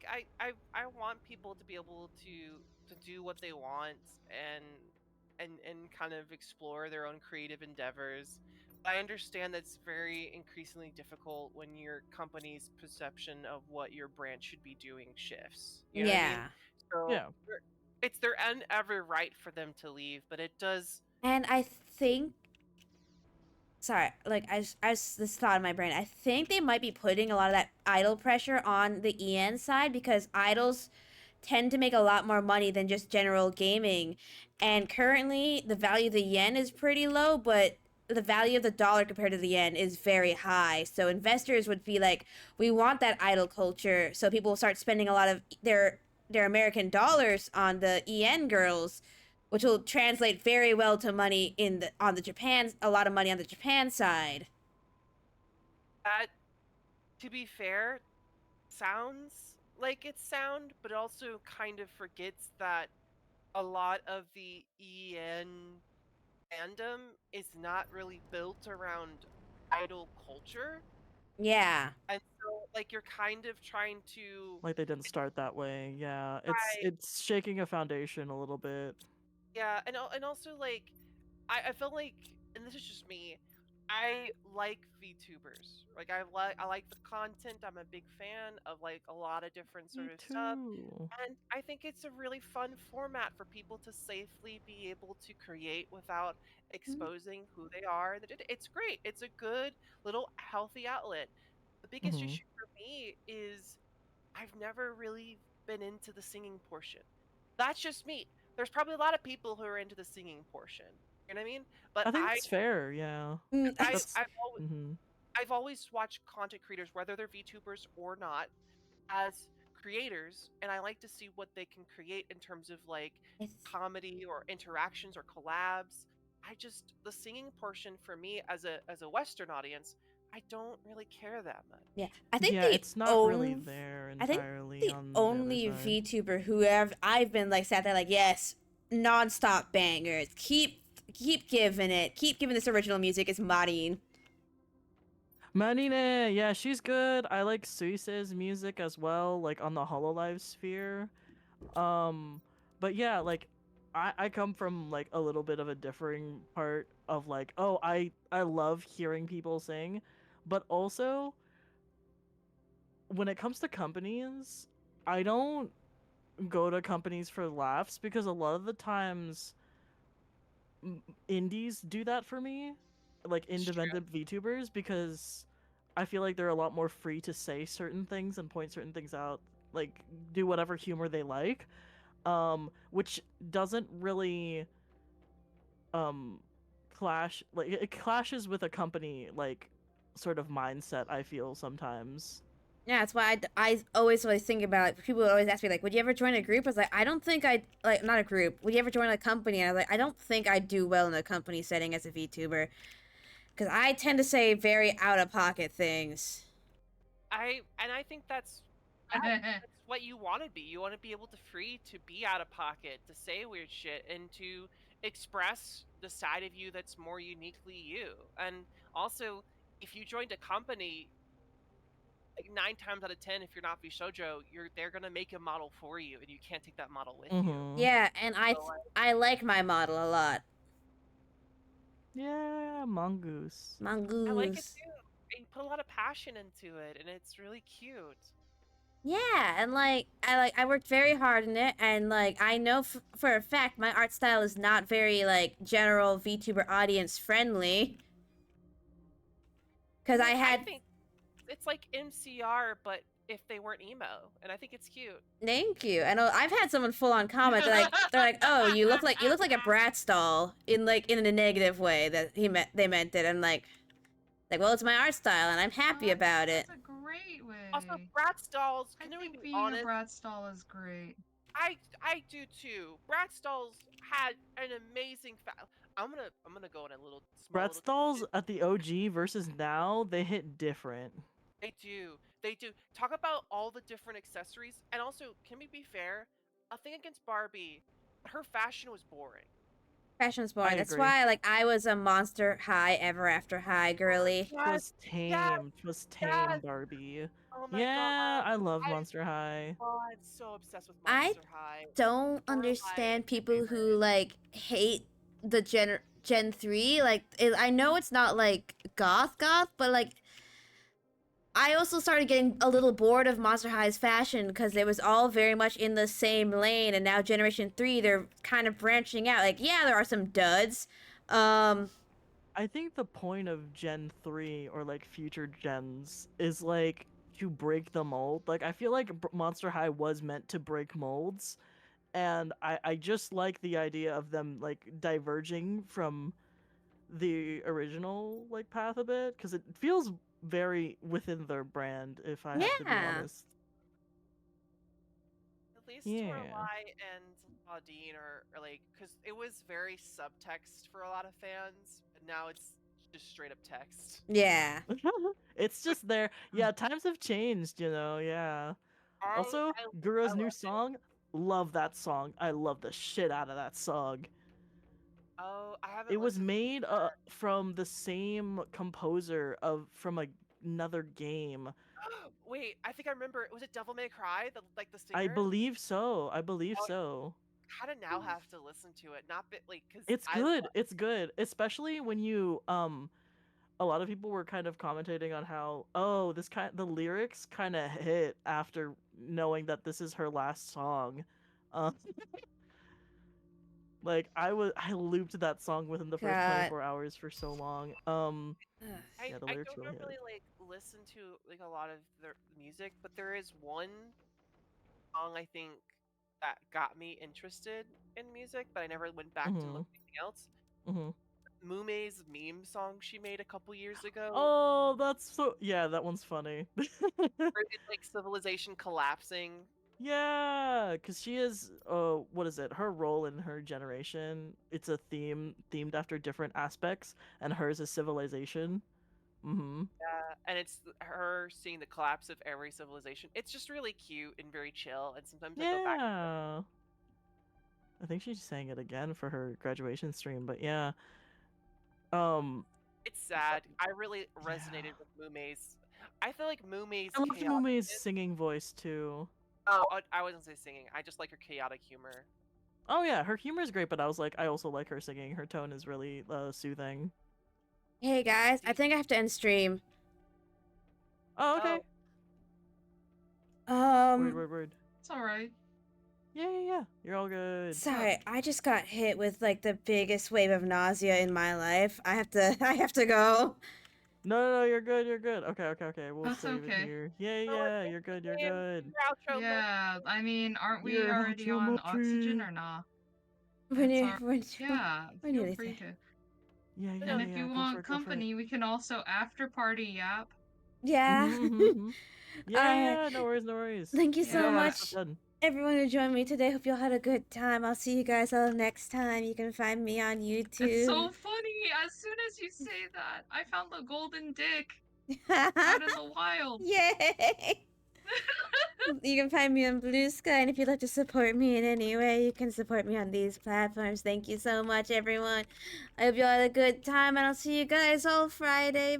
I want people to be able to do what they want and and kind of explore their own creative endeavors. I understand that's very increasingly difficult when your company's perception of what your brand should be doing shifts. You know what I mean?
yeah.
So
Yeah.
it's their every right for them to leave, but it does.
And I think, sorry, like this thought in my brain. I think they might be putting a lot of that idol pressure on the EN side because idols tend to make a lot more money than just general gaming. And currently, the value of the yen is pretty low, but the value of the dollar compared to the yen is very high. So investors would be like, we want that idol culture. So people will start spending a lot of their American dollars on the EN girls, which will translate very well to money in the on the Japan, a lot of money on the Japan side.
That, to be fair, sounds like it's sound, but also kind of forgets that a lot of the EN fandom is not really built around idol culture.
Yeah.
And so like you're kind of trying to
Like they didn't start that way. Yeah.
right,
It's shaking a foundation a little bit.
yeah, and also like I feel like, and this is just me, I like VTubers. Like I like the content. I'm a big fan of like a lot of different sort
Me
of stuff.
too.
And I think it's a really fun format for people to safely be able to create without exposing who they are. It's great. It's a good little healthy outlet. The biggest
Hmm.
issue for me is I've never really been into the singing portion. That's just me. There's probably a lot of people who are into the singing portion. You know what I mean? But
I think that's fair. Yeah.
Mm,
I
That's.
I've always,
Hmm.
I've always watched content creators, whether they're VTubers or not, as creators, and I like to see what they can create in terms of like
it's-
comedy or interactions or collabs. I just the singing portion for me as a Western audience, I don't really care that much.
yeah, I think
Yeah,
the
it's not really
only
there
I think
entirely
the
on the other
only
side.
VTuber who have I've been like sat there like, yes, nonstop bangers. Keep keep giving this original music is Marin.
Marine, yeah, she's good. I like Suise's music as well, like on the Hololive sphere. Um, but yeah, like I come from like a little bit of a differing part of like, oh, I love hearing people sing, but also when it comes to companies, I don't go to companies for laughs because a lot of the times indies do that for me, like
It's true.
independent VTubers, because I feel like they're a lot more free to say certain things and point certain things out, like do whatever humor they like, which doesn't really um clash, like it clashes with a company like sort of mindset, I feel sometimes.
Yeah, that's why I always think about it. People always ask me like, would you ever join a group? I was like, I don't think I like not a group. Would you ever join a company? And I was like, I don't think I'd do well in a company setting as a VTuber because I tend to say very out of pocket things.
I think that's what you want to be. You want to be able to free to be out of pocket, to say weird shit, and to express the side of you that's more uniquely you. And also, if you joined a company, like 9 times out of 10, if you're not Bishojo, they're gonna make a model for you, and you can't take that model with you.
Mm-hmm.
Yeah, and
So
I like my model a lot,
Yeah, Mongoose.
I like it
Mongoose.
too. You put a lot of passion into it, and it's really cute.
Yeah, and I worked very hard in it, and like I know for a fact my art style is not very like general VTuber audience friendly. Cause I
Well, I
had
think it's like MCR, but if they weren't emo, and I think it's cute.
thank you. I know I've had someone full on comment. They're like, oh, you look like a Bratz doll in a negative way that they meant it. And like well, it's my art style, and I'm happy
Oh,
about it.
that's a great
Also,
way.
Bratz dolls.
I
Can we
think
be
being a
honest?
Bratz doll is great.
I do too. Bratz dolls had an amazing. I'm gonna go on a small
Bratz
little
dolls
tangent.
at the OG versus now, they hit different.
They do. They do. Talk about all the different accessories, and also, can we be fair? A thing against Barbie, her fashion was boring.
Fashion's
I
boring. That's
agree.
why like I was a Monster High Ever After High girly.
Yes,
Was
yes,
tame. Was tame
yes.
Barbie.
Oh my god.
Yeah, I love
I
Monster High.
oh, I'm so obsessed with
I
Monster High.
don't
Lorelai is
understand
my
people who
favorite.
like hate the Gen 3. I know it's not like goth, but like I also started getting a little bored of Monster High's fashion because it was all very much in the same lane, and now Generation 3 they're kind of branching out. Like yeah, there are some duds. Um
I think the point of Gen 3 or like future gens is like to break the mold. Like I feel like Monster High was meant to break molds, and I just like the idea of them like diverging from the original like path a bit, because it feels very within their brand, if I have to be
yeah.
honest.
At least
Yeah.
Lorelai and Claudine are like, because it was very subtext for a lot of fans, and now it's just straight up text.
Yeah.
It's just there. Yeah, times have changed, you know. Yeah. Also,
I
Gura's new
love it.
song, love that song. I love the shit out of that song.
Oh, I
It
haven't
was
listened.
made from the same composer of from another game.
Wait, I think I remember. Was it Devil May Cry? The like the
I
singer?
believe so. I believe
Oh,
so.
kind of now have to listen to it. Not bit like because
It's good. It's good, especially when you a lot of people were kind of commentating on how, oh, the lyrics kind of hit after knowing that this is her last song. Um, like I looped that song within the first
God.
24 hours for so long.
Ugh.
Yeah, the
I
lyrics
don't
really hit.
normally like listen to like a lot of their music, but there is one song I think that got me interested in music, but I never went back to look
Mhm.
anything else.
Mhm.
Mume's meme song she made a couple years ago.
Oh, that's so. Yeah, that one's funny.
Where it's like civilization collapsing.
Yeah, because she is. What is it? Her role in her generation. It's a themed after different aspects, and hers is civilization. Mm-hmm.
And it's her seeing the collapse of every civilization. It's just really cute and very chill. And sometimes I go back.
Yeah. I think she sang it again for her graduation stream, but yeah.
It's sad. I really resonated with Mume's. I feel like Mume's
I love
chaotic.
Mume's singing voice too.
Oh, I wasn't say singing. I just like her chaotic humor.
Oh yeah, her humor is great, but I was like, I also like her singing. Her tone is really soothing.
Hey guys, I think I have to end stream.
Oh, okay. Word.
It's alright.
Yeah. You're all good.
Sorry, I just got hit with like the biggest wave of nausea in my life. I have to go.
No, you're good. Okay. We'll
That's
save
okay.
it here. Yeah, you're good.
Your outro,
Yeah, I mean, aren't we
Yeah,
already
outro
on
Mochi.
oxygen or not?
We're
Yeah,
we're
feel
nearly
free
there.
to.
Yeah.
And if you
go
want
for it.
company, we can also after party yap.
Yeah.
Mhm. Yeah, no worries.
Thank you
Yeah.
so
Yeah,
much,
Done.
everyone who joined me today. Hope you all had a good time. I'll see you guys all next time. You can find me on YouTube.
It's so funny. As soon as you say that, I found the golden dick out in the wild.
Yay! You can find me on Blue Sky, and if you'd like to support me in any way, you can support me on these platforms. Thank you so much, everyone. I hope you all had a good time, and I'll see you guys all Friday.